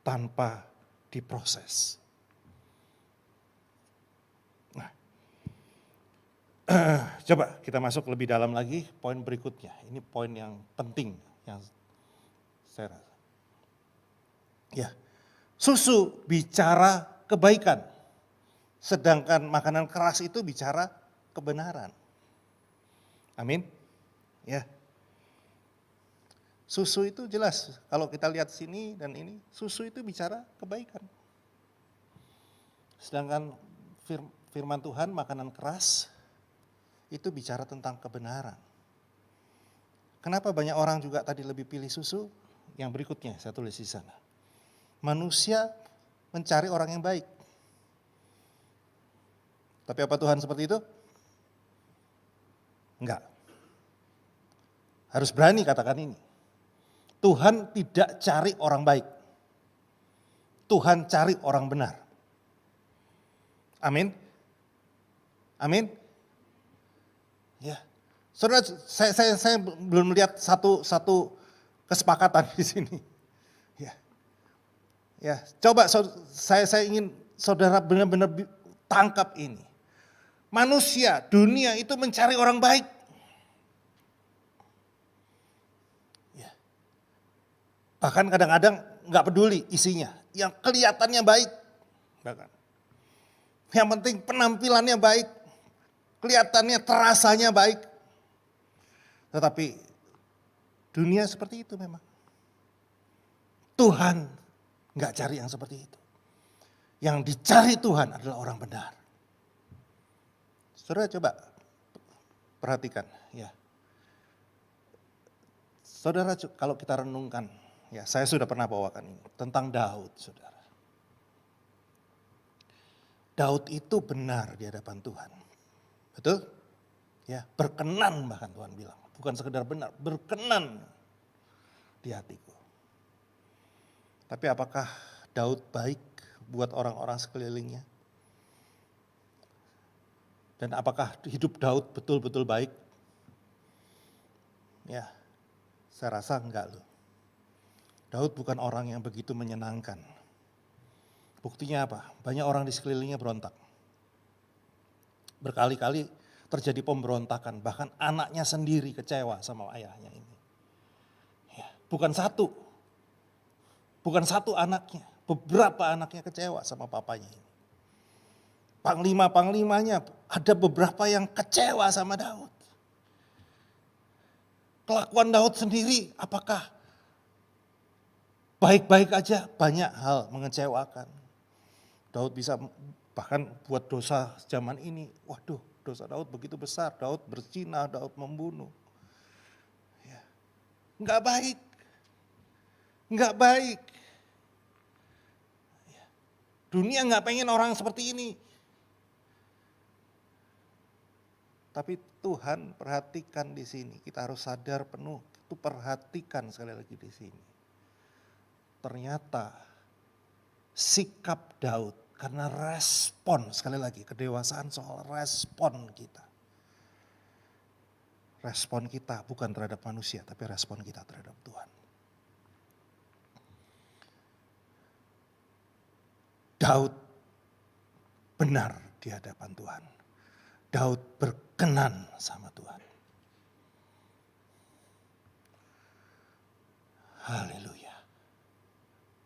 tanpa diproses. Nah, coba kita masuk lebih dalam lagi poin berikutnya. Ini poin yang penting yang saya rasa. Ya, susu bicara kebaikan, sedangkan makanan keras itu bicara kebenaran. Amin. Ya. Susu itu jelas, kalau kita lihat sini dan ini, susu itu bicara kebaikan. Sedangkan firman Tuhan, makanan keras, itu bicara tentang kebenaran. Kenapa banyak orang juga tadi lebih pilih susu? Yang berikutnya saya tulis di sana. Manusia mencari orang yang baik. Tapi apa Tuhan seperti itu? Enggak. Harus berani katakan ini. Tuhan tidak cari orang baik. Tuhan cari orang benar. Amin. Amin. Ya. Saudara, saya belum melihat satu kesepakatan di sini. Ya. Ya, coba saya ingin saudara benar-benar tangkap ini. Manusia, dunia itu mencari orang baik. Ya. Bahkan kadang-kadang nggak peduli isinya, yang kelihatannya baik. Bahkan. Yang penting penampilannya baik, kelihatannya terasanya baik. Tetapi dunia seperti itu memang. Tuhan nggak cari yang seperti itu. Yang dicari Tuhan adalah orang benar. Saudara coba perhatikan ya. Saudara kalau kita renungkan, ya saya sudah pernah bawakan ini tentang Daud, saudara. Daud itu benar di hadapan Tuhan. Betul? Ya, berkenan bahkan Tuhan bilang. Bukan sekedar benar, berkenan di hatiku. Tapi apakah Daud baik buat orang-orang sekelilingnya? Dan apakah hidup Daud betul-betul baik? Ya, saya rasa enggak loh. Daud bukan orang yang begitu menyenangkan. Buktinya apa? Banyak orang di sekelilingnya berontak. Berkali-kali terjadi pemberontakan, bahkan anaknya sendiri kecewa sama ayahnya ini. Ya, bukan satu anaknya, beberapa anaknya kecewa sama papanya ini. Panglima-panglimanya ada beberapa yang kecewa sama Daud. Kelakuan Daud sendiri apakah baik-baik aja? Banyak hal mengecewakan. Daud bisa bahkan buat dosa zaman ini. Waduh, dosa Daud begitu besar. Daud berzina, Daud membunuh. Ya. Enggak baik. Enggak baik. Ya. Dunia enggak pengen orang seperti ini. Tapi Tuhan perhatikan di sini. Kita harus sadar penuh. Itu perhatikan sekali lagi di sini. Ternyata sikap Daud karena respon, sekali lagi kedewasaan soal respon kita. Respon kita bukan terhadap manusia, tapi respon kita terhadap Tuhan. Daud benar di hadapan Tuhan. Daud berkenan sama Tuhan. Haleluya.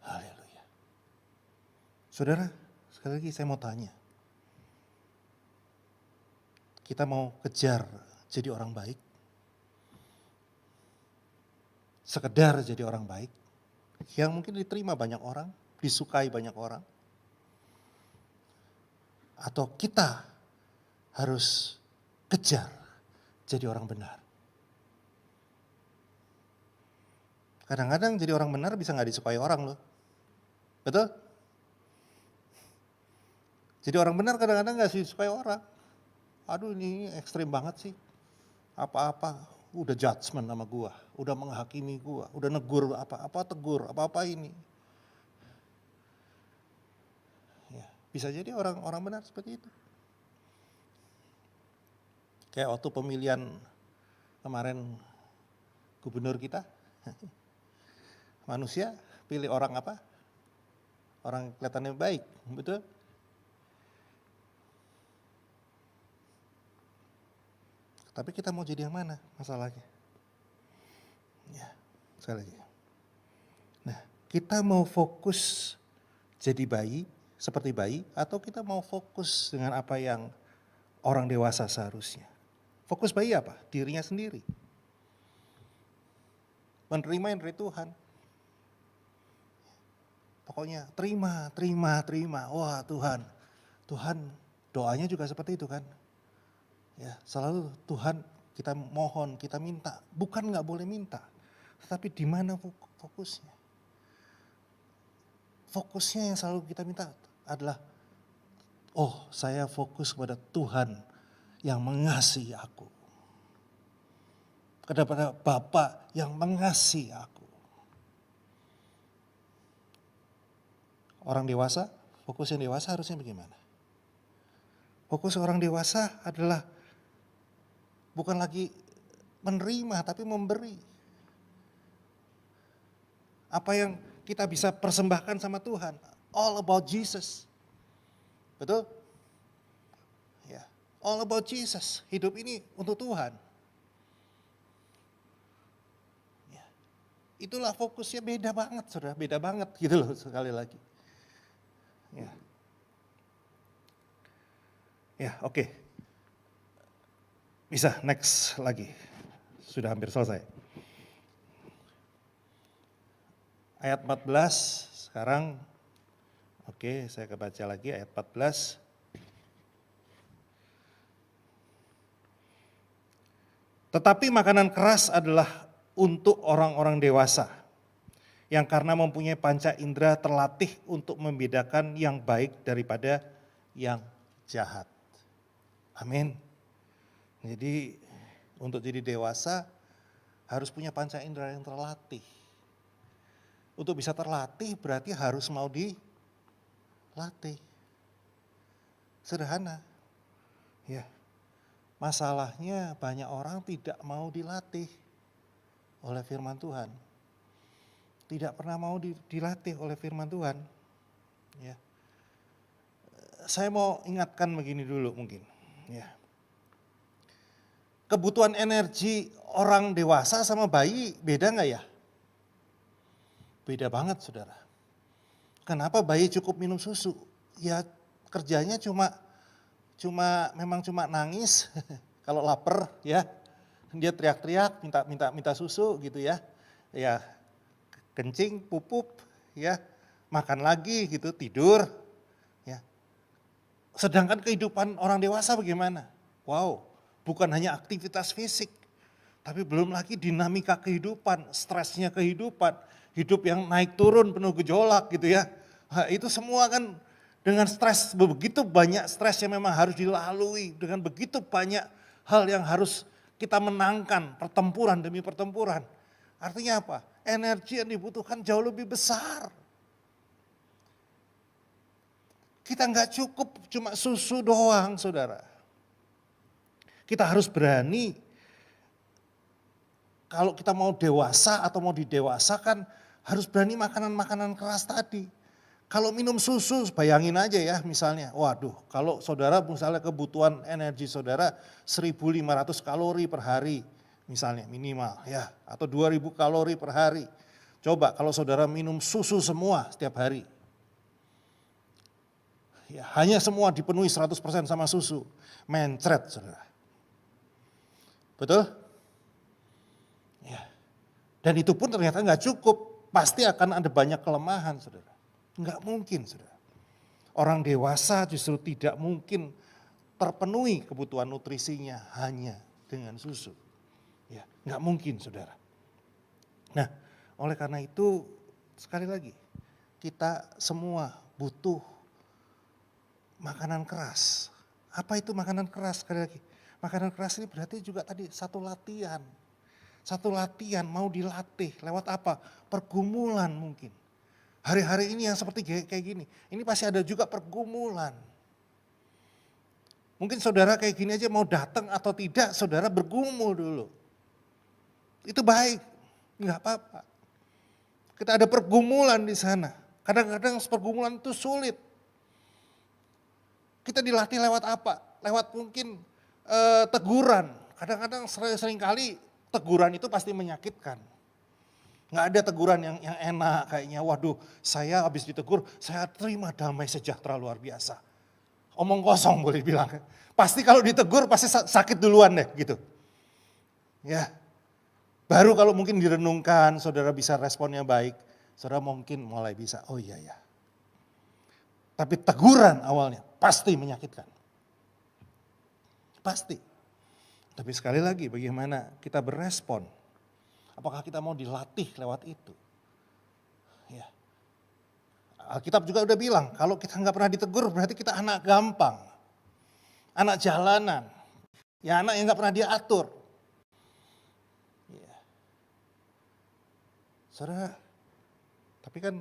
Haleluya. Saudara, sekali lagi saya mau tanya. Kita mau kejar jadi orang baik? Sekedar jadi orang baik? Yang mungkin diterima banyak orang, disukai banyak orang? Atau kita harus kejar jadi orang benar? Kadang-kadang jadi orang benar bisa nggak disukai orang loh. Betul? Jadi orang benar kadang-kadang nggak disukai orang. Aduh ini ekstrim banget sih. Apa-apa udah judgement sama gua, udah menghakimi gua, udah negur apa-apa tegur, apa-apa ini. Ya, bisa jadi orang-orang benar seperti itu. Kayak waktu pemilihan kemarin gubernur kita, manusia pilih orang apa? Orang kelihatannya baik, betul? Tapi kita mau jadi yang mana masalahnya? Ya, sekali lagi. Nah, kita mau fokus jadi bayi, seperti bayi, atau kita mau fokus dengan apa yang orang dewasa seharusnya? Fokus bayi apa? Dirinya sendiri. Menerima yang dari Tuhan. Pokoknya terima. Wah Tuhan, doanya juga seperti itu kan. Ya, selalu Tuhan kita mohon, kita minta. Bukan nggak boleh minta, tetapi di mana fokusnya? Fokusnya yang selalu kita minta adalah, oh saya fokus kepada Tuhan yang mengasihi aku. Kepada Bapa yang mengasihi aku. Orang dewasa, fokus yang dewasa harusnya bagaimana? Fokus orang dewasa adalah bukan lagi menerima tapi memberi. Apa yang kita bisa persembahkan sama Tuhan, all about Jesus. Betul? Ya, all about Jesus. Hidup ini untuk Tuhan. Ya. Itulah fokusnya beda banget, Saudara, beda banget gitu loh sekali lagi. Ya. Ya, oke. Bisa next lagi. Sudah hampir selesai. Ayat 14 sekarang. Oke, saya kebaca lagi ayat 14. Tetapi makanan keras adalah untuk orang-orang dewasa yang karena mempunyai panca indera terlatih untuk membedakan yang baik daripada yang jahat. Amin. Jadi untuk jadi dewasa harus punya panca indera yang terlatih. Untuk bisa terlatih berarti harus mau dilatih. Sederhana. Ya. Masalahnya banyak orang tidak mau dilatih oleh firman Tuhan. Tidak pernah mau dilatih oleh firman Tuhan. Ya. Saya mau ingatkan begini dulu mungkin. Ya. Kebutuhan energi orang dewasa sama bayi beda nggak ya? Beda banget saudara. Kenapa bayi cukup minum susu? Ya kerjanya cuma nangis kalau lapar ya. Dia teriak-teriak minta susu gitu ya. Ya kencing, pupuk ya, makan lagi gitu, tidur ya. Sedangkan kehidupan orang dewasa bagaimana? Wow, bukan hanya aktivitas fisik, tapi belum lagi dinamika kehidupan, stresnya kehidupan, hidup yang naik turun penuh gejolak gitu ya. Nah, itu semua kan dengan stres, begitu banyak stres yang memang harus dilalui, dengan begitu banyak hal yang harus kita menangkan, pertempuran demi pertempuran. Artinya apa? Energi yang dibutuhkan jauh lebih besar. Kita nggak cukup cuma susu doang, saudara. Kita harus berani. Kalau kita mau dewasa atau mau didewasakan, harus berani makanan-makanan keras tadi. Kalau minum susu, bayangin aja ya misalnya, waduh kalau saudara misalnya kebutuhan energi saudara 1.500 kalori per hari. Misalnya minimal ya, atau 2.000 kalori per hari. Coba kalau saudara minum susu semua setiap hari. Ya, hanya semua dipenuhi 100% sama susu. Mencret saudara. Betul? Ya. Dan itu pun ternyata nggak cukup. Pasti akan ada banyak kelemahan saudara. Nggak mungkin saudara. Orang dewasa justru tidak mungkin terpenuhi kebutuhan nutrisinya hanya dengan susu. Ya, nggak mungkin saudara. Nah, Oleh karena itu, sekali lagi, kita semua butuh makanan keras. Apa itu makanan keras? Sekali lagi, makanan keras ini berarti juga tadi satu latihan. Satu latihan mau dilatih lewat apa? Pergumulan mungkin. Hari-hari ini yang seperti kayak gini, ini pasti ada juga pergumulan. Mungkin saudara kayak gini aja mau datang atau tidak, saudara bergumul dulu. Itu baik, nggak apa-apa. Kita ada pergumulan di sana. Kadang-kadang pergumulan itu sulit. Kita dilatih lewat apa? Lewat mungkin teguran. Kadang-kadang sering kali teguran itu pasti menyakitkan. Nggak ada teguran yang enak kayaknya. Waduh, saya habis ditegur, saya terima damai sejahtera luar biasa. Omong kosong boleh bilang. Pasti kalau ditegur pasti sakit duluan deh gitu. Ya. Baru kalau mungkin direnungkan, saudara bisa responnya baik, saudara mungkin mulai bisa, oh iya ya. Tapi teguran awalnya pasti menyakitkan. Pasti. Tapi sekali lagi bagaimana kita berespon. Apakah kita mau dilatih lewat itu? Ya. Alkitab juga udah bilang, kalau kita nggak pernah ditegur berarti kita anak gampang. Anak jalanan. Ya anak yang nggak pernah diatur. Saudara, tapi kan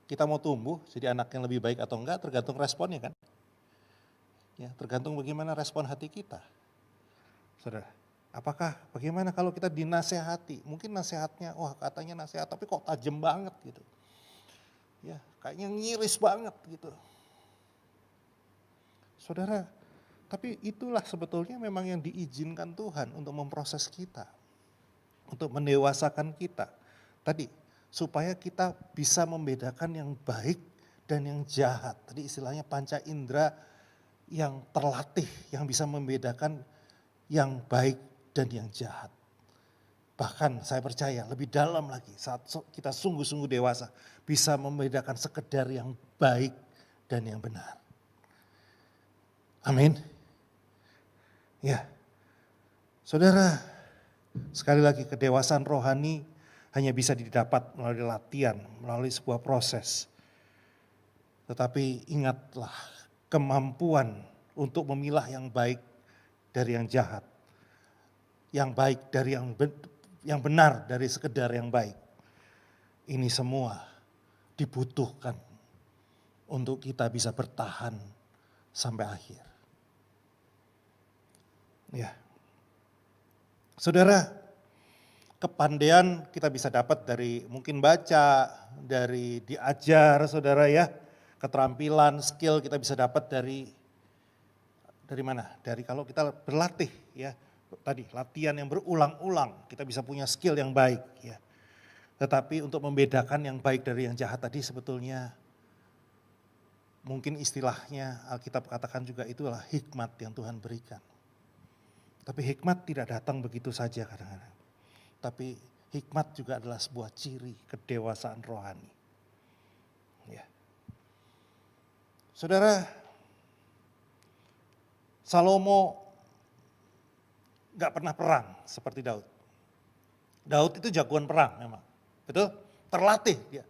kita mau tumbuh jadi anak yang lebih baik atau enggak tergantung responnya kan. Ya, tergantung bagaimana respon hati kita. Saudara, bagaimana kalau kita dinasehati? Mungkin nasihatnya, wah katanya nasihat tapi kok tajam banget gitu. Ya, kayaknya ngiris banget gitu. Saudara, tapi itulah sebetulnya memang yang diizinkan Tuhan untuk memproses kita. Untuk mendewasakan kita. Tadi, supaya kita bisa membedakan yang baik dan yang jahat. Tadi istilahnya panca indera yang terlatih, yang bisa membedakan yang baik dan yang jahat. Bahkan saya percaya lebih dalam lagi saat kita sungguh-sungguh dewasa, bisa membedakan sekedar yang baik dan yang benar. Amin. Ya, saudara, sekali lagi kedewasaan rohani hanya bisa didapat melalui latihan, melalui sebuah proses. Tetapi ingatlah kemampuan untuk memilah yang baik dari yang jahat. Yang baik dari yang benar dari sekedar yang baik. Ini semua dibutuhkan untuk kita bisa bertahan sampai akhir. Ya. Saudara, kepandaian kita bisa dapat dari mungkin baca, dari diajar saudara ya. Keterampilan, skill kita bisa dapat dari mana? Dari kalau kita berlatih ya. Tadi latihan yang berulang-ulang kita bisa punya skill yang baik ya. Tetapi untuk membedakan yang baik dari yang jahat tadi sebetulnya mungkin istilahnya Alkitab katakan juga itulah hikmat yang Tuhan berikan. Tapi hikmat tidak datang begitu saja kadang-kadang. Tapi hikmat juga adalah sebuah ciri kedewasaan rohani. Ya. Saudara, Salomo gak pernah perang seperti Daud. Daud itu jagoan perang memang. Betul? Terlatih dia.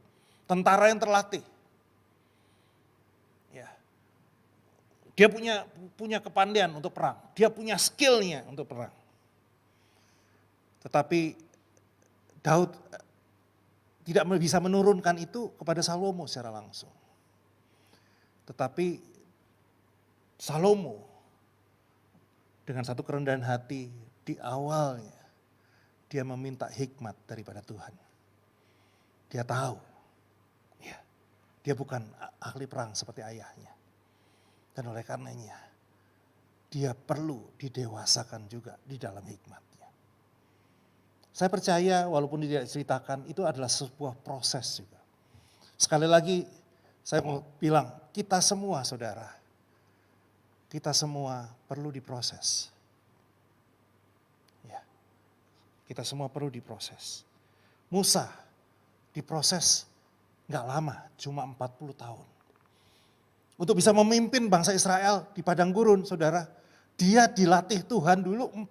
Tentara yang terlatih. Ya. Dia punya kepandaian untuk perang. Dia punya skillnya untuk perang. Tetapi Daud tidak bisa menurunkan itu kepada Salomo secara langsung. Tetapi Salomo dengan satu kerendahan hati di awalnya dia meminta hikmat daripada Tuhan. Dia tahu, ya, dia bukan ahli perang seperti ayahnya. Dan oleh karenanya dia perlu didewasakan juga di dalam hikmatnya. Saya percaya walaupun tidak diceritakan itu adalah sebuah proses juga. Sekali lagi saya mau bilang kita semua saudara, kita semua perlu diproses. Ya, kita semua perlu diproses. Musa diproses gak lama, cuma 40 tahun. Untuk bisa memimpin bangsa Israel di padang gurun saudara, dia dilatih Tuhan dulu 40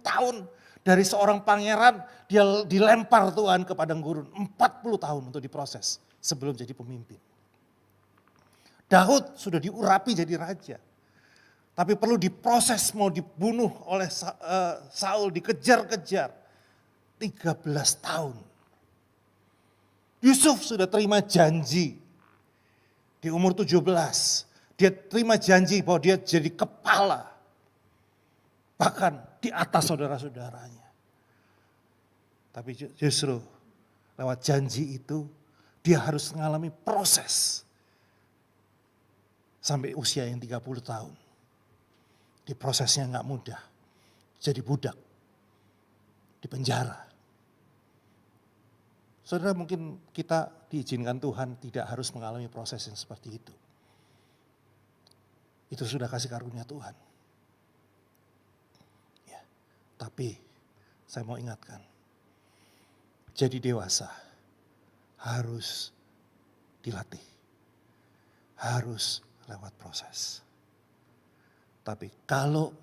tahun. Dari seorang pangeran dia dilempar Tuhan ke padang gurun. 40 tahun untuk diproses sebelum jadi pemimpin. Daud sudah diurapi jadi raja. Tapi perlu diproses, mau dibunuh oleh Saul, dikejar-kejar. 13 tahun. Yusuf sudah terima janji. Di umur 17, dia terima janji bahwa dia jadi kepala. Bahkan di atas saudara-saudaranya. Tapi justru lewat janji itu, dia harus mengalami proses. Sampai usia yang 30 tahun. Di prosesnya gak mudah. Jadi budak. Di penjara. Saudara, mungkin kita diizinkan Tuhan tidak harus mengalami proses yang seperti itu. Itu sudah kasih karunia Tuhan. Ya, tapi saya mau ingatkan. Jadi dewasa harus dilatih. Harus lewat proses. Tapi kalau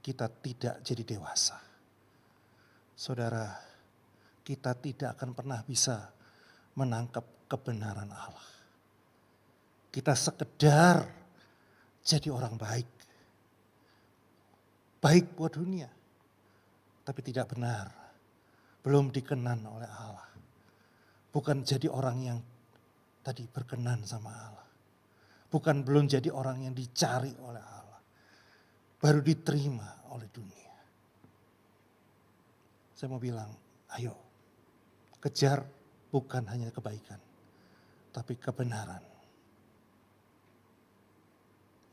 kita tidak jadi dewasa, saudara, kita tidak akan pernah bisa menangkap kebenaran Allah. Kita sekedar jadi orang baik. Baik buat dunia, tapi tidak benar. Belum dikenan oleh Allah. Bukan jadi orang yang tadi berkenan sama Allah. Bukan belum jadi orang yang dicari oleh Allah. Baru diterima oleh dunia. Saya mau bilang, ayo. Kejar bukan hanya kebaikan, tapi kebenaran.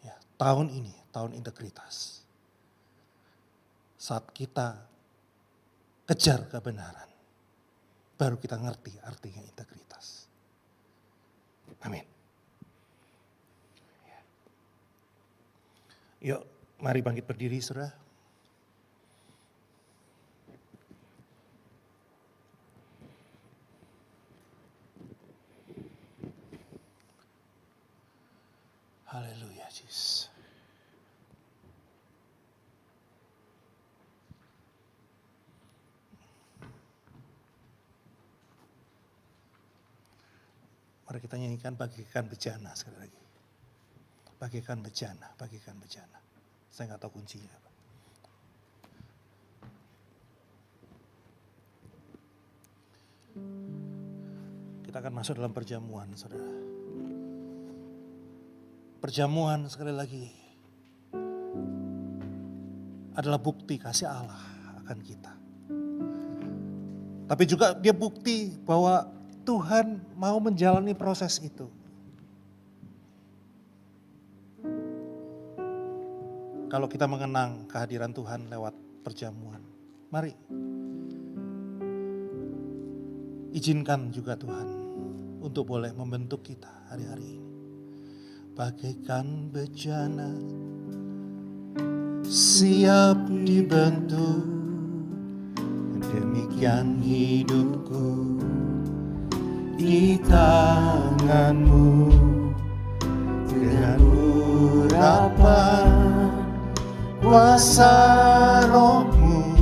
Ya, tahun ini, tahun integritas. Saat kita kejar kebenaran, baru kita ngerti artinya integritas. Amin. Yuk, mari bangkit berdiri, saudara. Haleluya, Yesus. Mari kita nyanyikan bagikan bejana sekali lagi. Bagikan bejana, bagikan bejana. Saya nggak tahu kuncinya apa. Kita akan masuk dalam perjamuan, saudara. Perjamuan sekali lagi adalah bukti kasih Allah akan kita. Tapi juga dia bukti bahwa Tuhan mau menjalani proses itu. Kalau kita mengenang kehadiran Tuhan lewat perjamuan, mari izinkan juga Tuhan untuk boleh membentuk kita hari-hari ini. Bagaikan bejana siap dibentuk, demikian hidupku di tanganmu. Dengan urapan kuasa rohmu,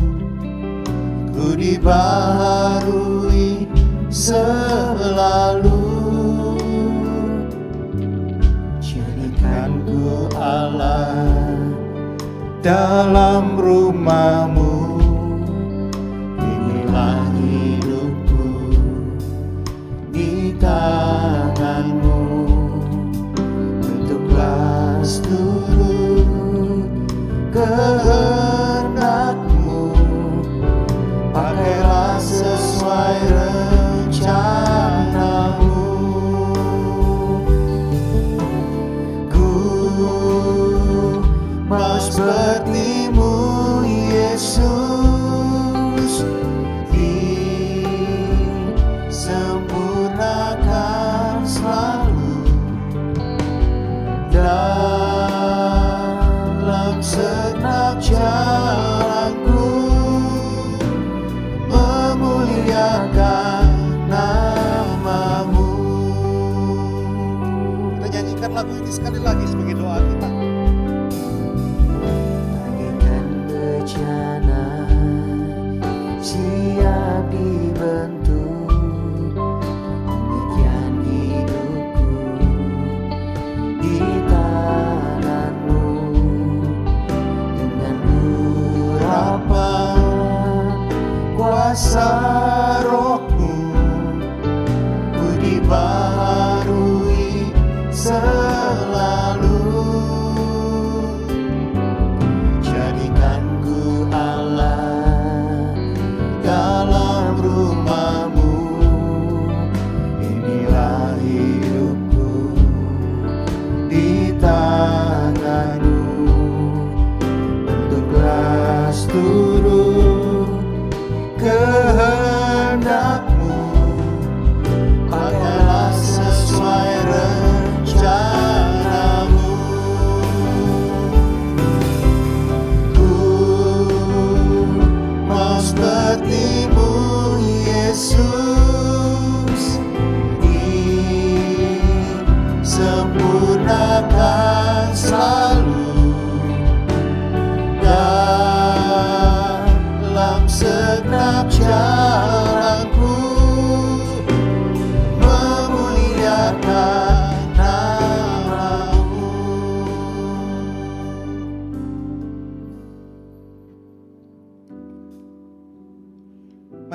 ku dibaharui selalu. Jadikanku Allah dalam rumahmu, inilah hidupku di tanganmu. Bentuklah seturut kehendakmu, pakailah sesuai rencanamu. Ku mau sepertimu Yesus, disempurnakan selalu dalam segenap jalanku, memuliakan namamu. Kita nyanyikan lagu ini sekali lagi sebagai doa kita. Bagaikan bejana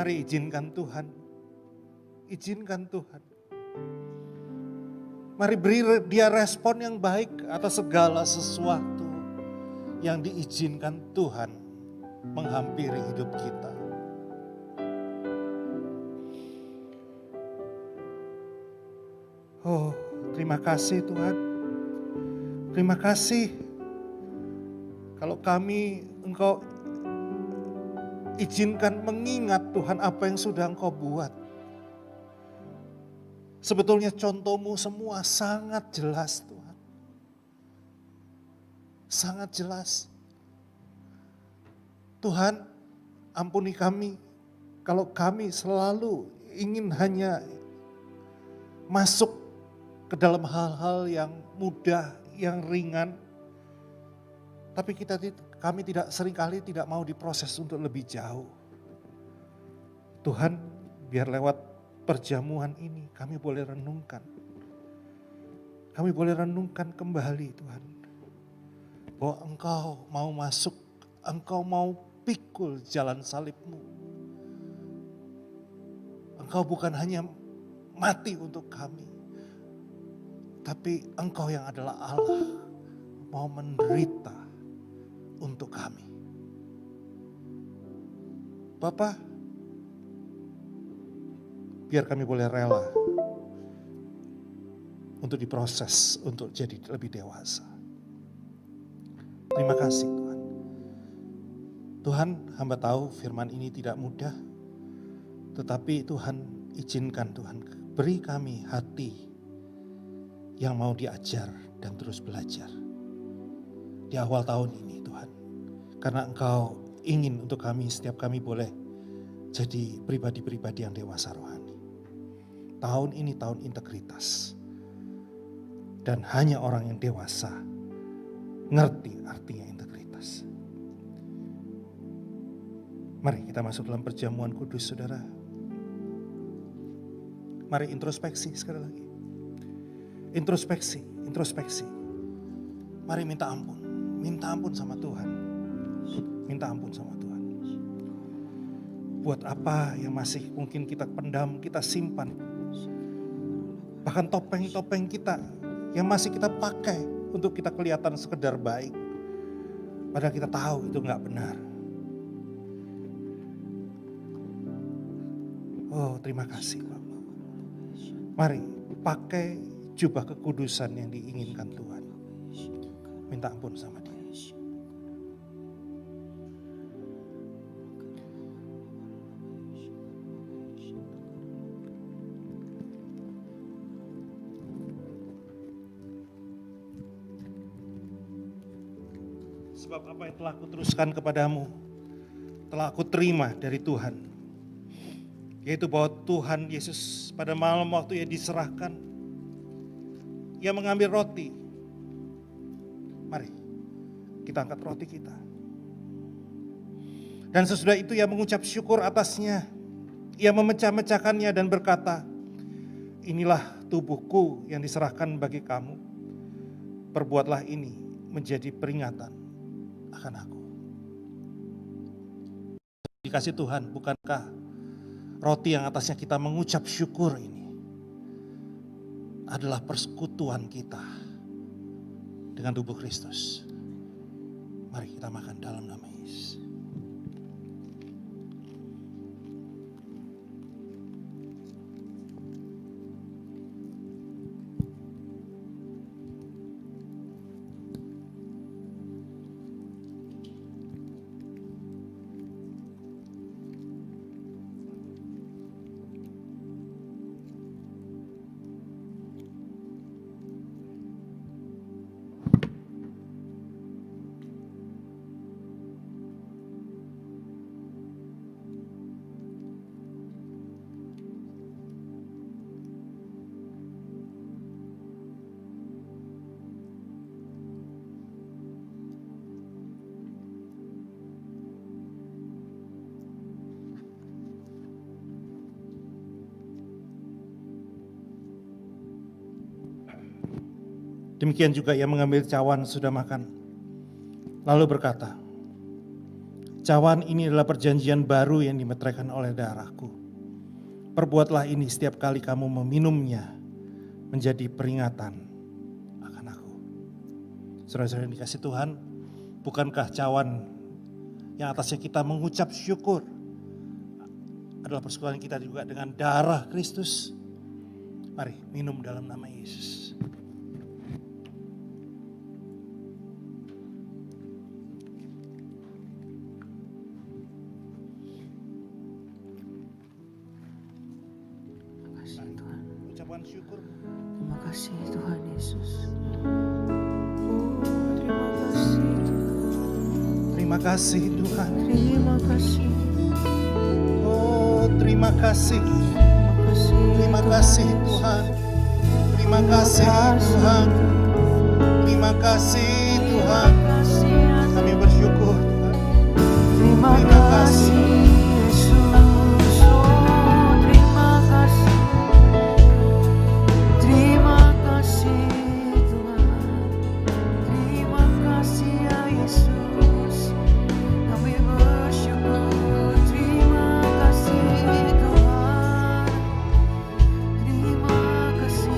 Mari izinkan Tuhan. Izinkan Tuhan. Mari beri dia respon yang baik atas segala sesuatu yang diizinkan Tuhan menghampiri hidup kita. Oh, terima kasih Tuhan. Terima kasih kalau Engkau izinkan mengingat Tuhan apa yang sudah Engkau buat. Sebetulnya contohmu semua sangat jelas Tuhan. Sangat jelas. Tuhan, ampuni kami kalau kami selalu ingin hanya masuk ke dalam hal-hal yang mudah, yang ringan. Tapi kami seringkali tidak mau diproses untuk lebih jauh. Tuhan, biar lewat perjamuan ini kami boleh renungkan. Kami boleh renungkan kembali Tuhan. Bahwa Engkau mau masuk, Engkau mau pikul jalan salib-Mu. Engkau bukan hanya mati untuk kami. Tapi Engkau yang adalah Allah mau menderita untuk kami. Bapa, biar kami boleh rela untuk diproses, untuk jadi lebih dewasa. Terima kasih Tuhan. Tuhan, hamba tahu firman ini tidak mudah, tetapi Tuhan izinkan Tuhan, beri kami hati yang mau diajar dan terus belajar. Di awal tahun ini Tuhan, karena Engkau ingin untuk kami, setiap kami boleh jadi pribadi-pribadi yang dewasa rohani. Tahun ini tahun integritas. Dan hanya orang yang dewasa ngerti artinya integritas. Mari kita masuk dalam perjamuan kudus saudara. Mari introspeksi sekali lagi. Introspeksi. Mari minta ampun sama Tuhan. Minta ampun sama Tuhan. Buat apa yang masih mungkin kita pendam, kita simpan. Bahkan topeng-topeng kita yang masih kita pakai untuk kita kelihatan sekedar baik. Padahal kita tahu itu gak benar. Oh, terima kasih Bapak. Mari pakai jubah kekudusan yang diinginkan Tuhan. Minta ampun sama Dia. Sebab apa yang telah kuteruskan kepadamu, telah aku terima dari Tuhan. Yaitu bahwa Tuhan Yesus pada malam waktu Ia diserahkan, Ia mengambil roti. Mari kita angkat roti kita. Dan sesudah itu Ia mengucap syukur atasnya. Ia memecah-mecahkannya dan berkata, inilah tubuhku yang diserahkan bagi kamu. Perbuatlah ini menjadi peringatan akan aku. Dikasih Tuhan, bukankah roti yang atasnya kita mengucap syukur ini adalah persekutuan kita dengan tubuh Kristus. Mari kita makan dalam nama Yesus. Demikian juga Ia mengambil cawan sudah makan. Lalu berkata, Cawan ini adalah perjanjian baru yang dimeteraikan oleh darahku. Perbuatlah ini setiap kali kamu meminumnya menjadi peringatan akan aku. Saudara-saudara yang dikasih Tuhan, bukankah cawan yang atasnya kita mengucap syukur adalah persekutuan kita juga dengan darah Kristus? Mari minum dalam nama Yesus. Ucapan syukur. Terima kasih Tuhan Yesus. Terima kasih Tuhan. Terima kasih. Oh, terima kasih. Terima kasih Tuhan. Terima kasih Tuhan. Terima kasih Tuhan. Kami bersyukur Tuhan. Terima kasih Yesus. Oh, terima kasih. Terima kasih Tuhan. Terima kasih ya Yesus. Kami bersyukur. Terima kasih Tuhan. Terima kasih.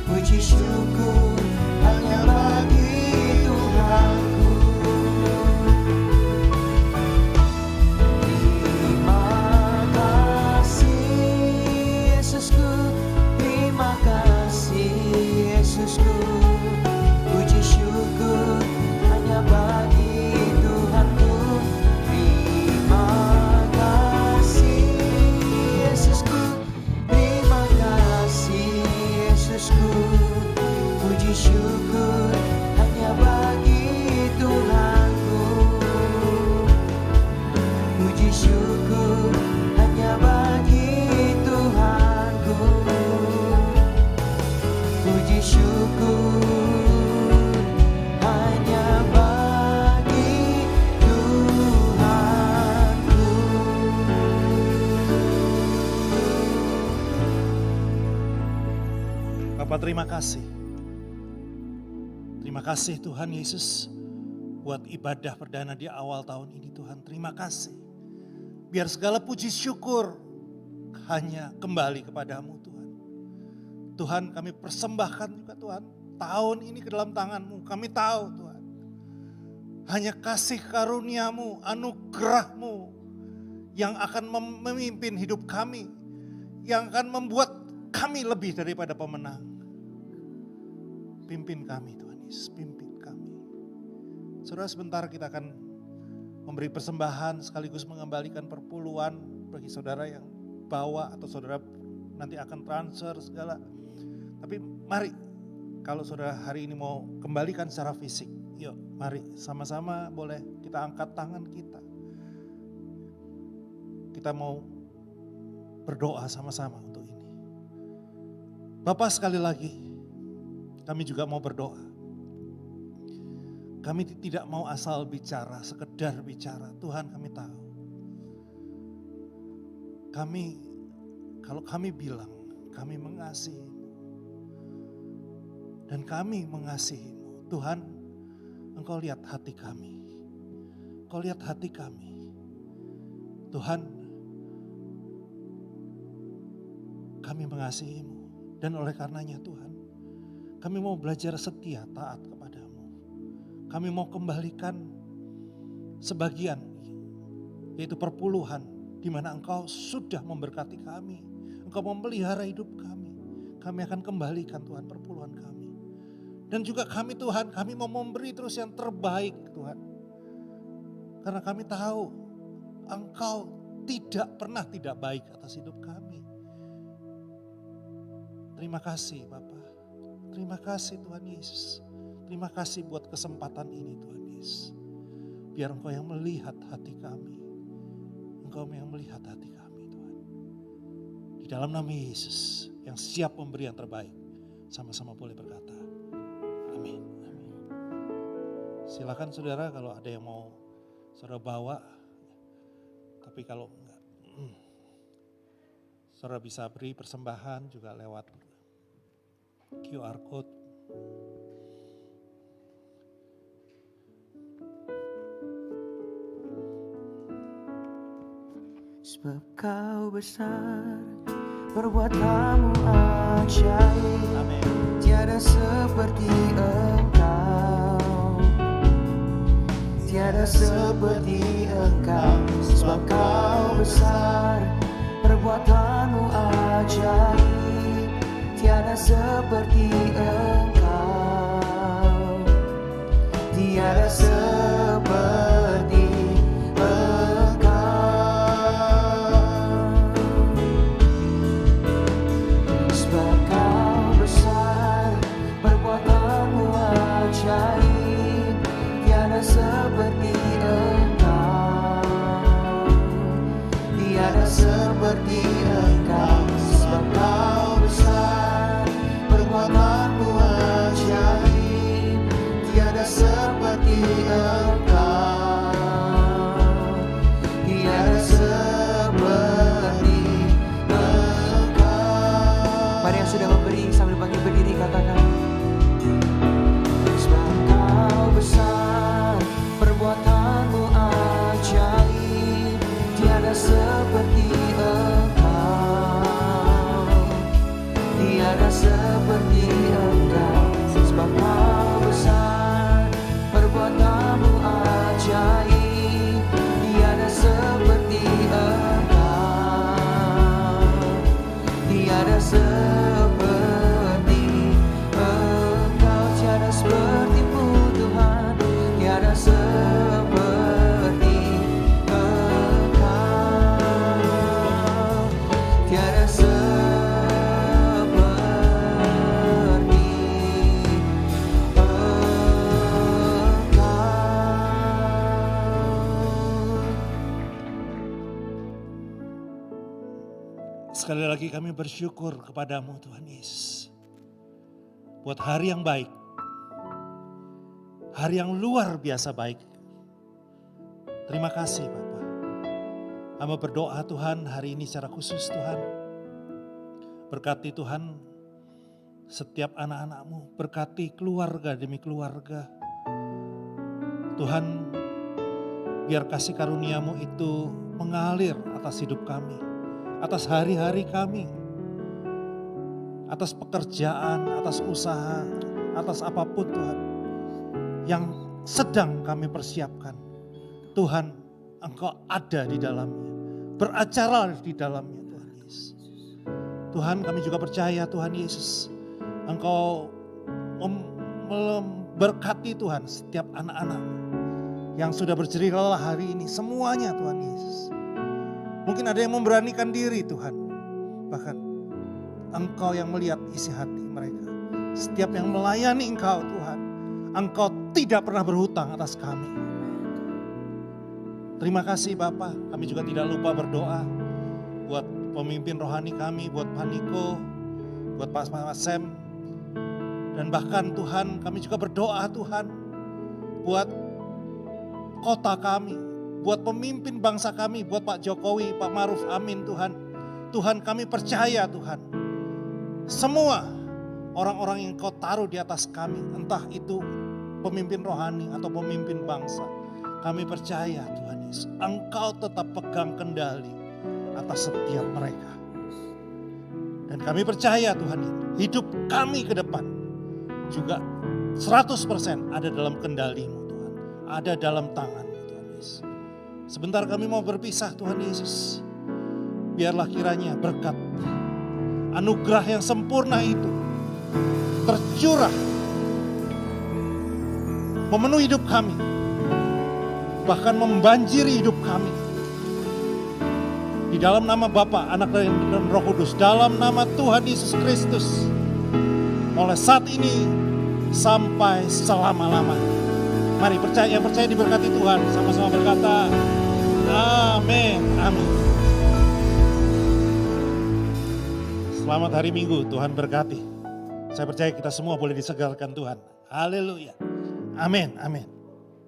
Puji syukur hanya bagi Tuhanku. Terima kasih Yesusku. Terima kasih Yesusku. Puji syukur hanya bagi Tuhanku. Terima kasih Yesusku. Terima kasih Yesusku. Puji syukur hanya bagi Tuhanku. Puji syukur hanya bagi Tuhanku. Puji syukur hanya bagi Tuhanku. Bapak terima kasih. Terima kasih Tuhan Yesus buat ibadah perdana di awal tahun ini Tuhan. Terima kasih. Biar segala puji syukur hanya kembali kepadamu Tuhan. Tuhan kami persembahkan juga Tuhan. Tahun ini ke dalam tangan-Mu. Kami tahu Tuhan. Hanya kasih karunia-Mu, anugerah-Mu yang akan memimpin hidup kami. Yang akan membuat kami lebih daripada pemenang. Pimpin kami Tuhan Yesus, pimpin kami. Saudara sebentar kita akan memberi persembahan sekaligus mengembalikan perpuluhan bagi saudara yang bawa atau saudara nanti akan transfer segala. Tapi mari kalau saudara hari ini mau kembalikan secara fisik, yuk mari sama-sama boleh kita angkat tangan kita. Kita mau berdoa sama-sama untuk ini. Bapak sekali lagi, kami juga mau berdoa. Kami tidak mau asal bicara, sekedar bicara. Tuhan kami tahu. Kalau kami bilang, kami mengasihi-Mu. Dan kami mengasihi-Mu. Tuhan, Engkau lihat hati kami. Engkau lihat hati kami. Tuhan, kami mengasihi-Mu. Dan oleh karenanya Tuhan, kami mau belajar setia taat kepadamu. Kami mau kembalikan sebagian, yaitu perpuluhan, di mana Engkau sudah memberkati kami. Engkau memelihara hidup kami. Kami akan kembalikan Tuhan perpuluhan kami. Dan juga kami Tuhan, kami mau memberi terus yang terbaik Tuhan. Karena kami tahu Engkau tidak pernah tidak baik atas hidup kami. Terima kasih Bapak. Terima kasih Tuhan Yesus. Terima kasih buat kesempatan ini Tuhan Yesus. Biar Engkau yang melihat hati kami. Engkau yang melihat hati kami Tuhan. Di dalam nama Yesus yang siap memberi yang terbaik. Sama-sama boleh berkata. Amin. Amin. Silakan saudara kalau ada yang mau saudara bawa. Tapi kalau enggak, saudara bisa beri persembahan juga lewat QR code. Sebab Kau besar, perbuatanmu ajaib. Amin. Tiada seperti Engkau, tiada seperti Engkau. Sebab Kau besar, perbuatanmu ajaib. Tiada seperti Engkau, tiada seperti tiada seperti Engkau, tiada seperti Engkau. Sebab Kau besar, perbuatanmu ajaib. Tiada seperti Engkau, tiada seperti Engkau. Mari yang sudah memberi sambil bangkit berdiri katakan. Besar, perbuatanmu ajaib. Tiada seperti Engkau, tiada seperti Engkau. Sebab Kau besar, perbuatanmu ajaib. Tiada seperti Engkau, tiada seperti Engkau. Tiada seperti-Mu Tuhan, tiada seperti Engkau, tiada seperti Engkau. Sekali lagi kami bersyukur kepadamu Tuhan Yesus. Buat hari yang baik. Hari yang luar biasa baik. Terima kasih Bapa. Hamba berdoa Tuhan hari ini secara khusus Tuhan. Berkati Tuhan setiap anak-anak-Mu. Berkati keluarga demi keluarga. Tuhan biar kasih karunia-Mu itu mengalir atas hidup kami. Atas hari-hari kami. Atas pekerjaan, atas usaha, atas apapun Tuhan. Yang sedang kami persiapkan. Tuhan, Engkau ada di dalamnya. Beracara di dalamnya Tuhan Yesus. Tuhan kami juga percaya Tuhan Yesus. Engkau memberkati Tuhan setiap anak-anak yang sudah berjerih lelah hari ini. Semuanya Tuhan Yesus. Mungkin ada yang memberanikan diri Tuhan. Bahkan Engkau yang melihat isi hati mereka. Setiap yang melayani Engkau Tuhan. Engkau tidak pernah berhutang atas kami. Terima kasih Bapa. Kami juga tidak lupa berdoa buat pemimpin rohani kami, buat Pak Niko, buat Pak Sam. Dan bahkan Tuhan kami juga berdoa Tuhan buat kota kami, buat pemimpin bangsa kami, buat Pak Jokowi, Pak Maruf Amin Tuhan. Tuhan kami percaya Tuhan. Semua orang-orang yang Kau taruh di atas kami, entah itu pemimpin rohani atau pemimpin bangsa. Kami percaya Tuhan Yesus, Engkau tetap pegang kendali atas setiap mereka. Dan kami percaya Tuhan, hidup kami ke depan juga 100% ada dalam kendali-Mu Tuhan. Ada dalam tangan-Mu Tuhan Yesus. Sebentar kami mau berpisah Tuhan Yesus. Biarlah kiranya berkat, anugerah yang sempurna itu tercurah memenuhi hidup kami, bahkan membanjiri hidup kami. Di dalam nama Bapa, Anak dan Roh Kudus, dalam nama Tuhan Yesus Kristus, mulai saat ini sampai selama-lama. Mari yang percaya diberkati Tuhan, sama-sama berkata, amin, amin. Selamat hari Minggu, Tuhan berkati. Saya percaya kita semua boleh disegarkan Tuhan. Haleluya. Amin, amin.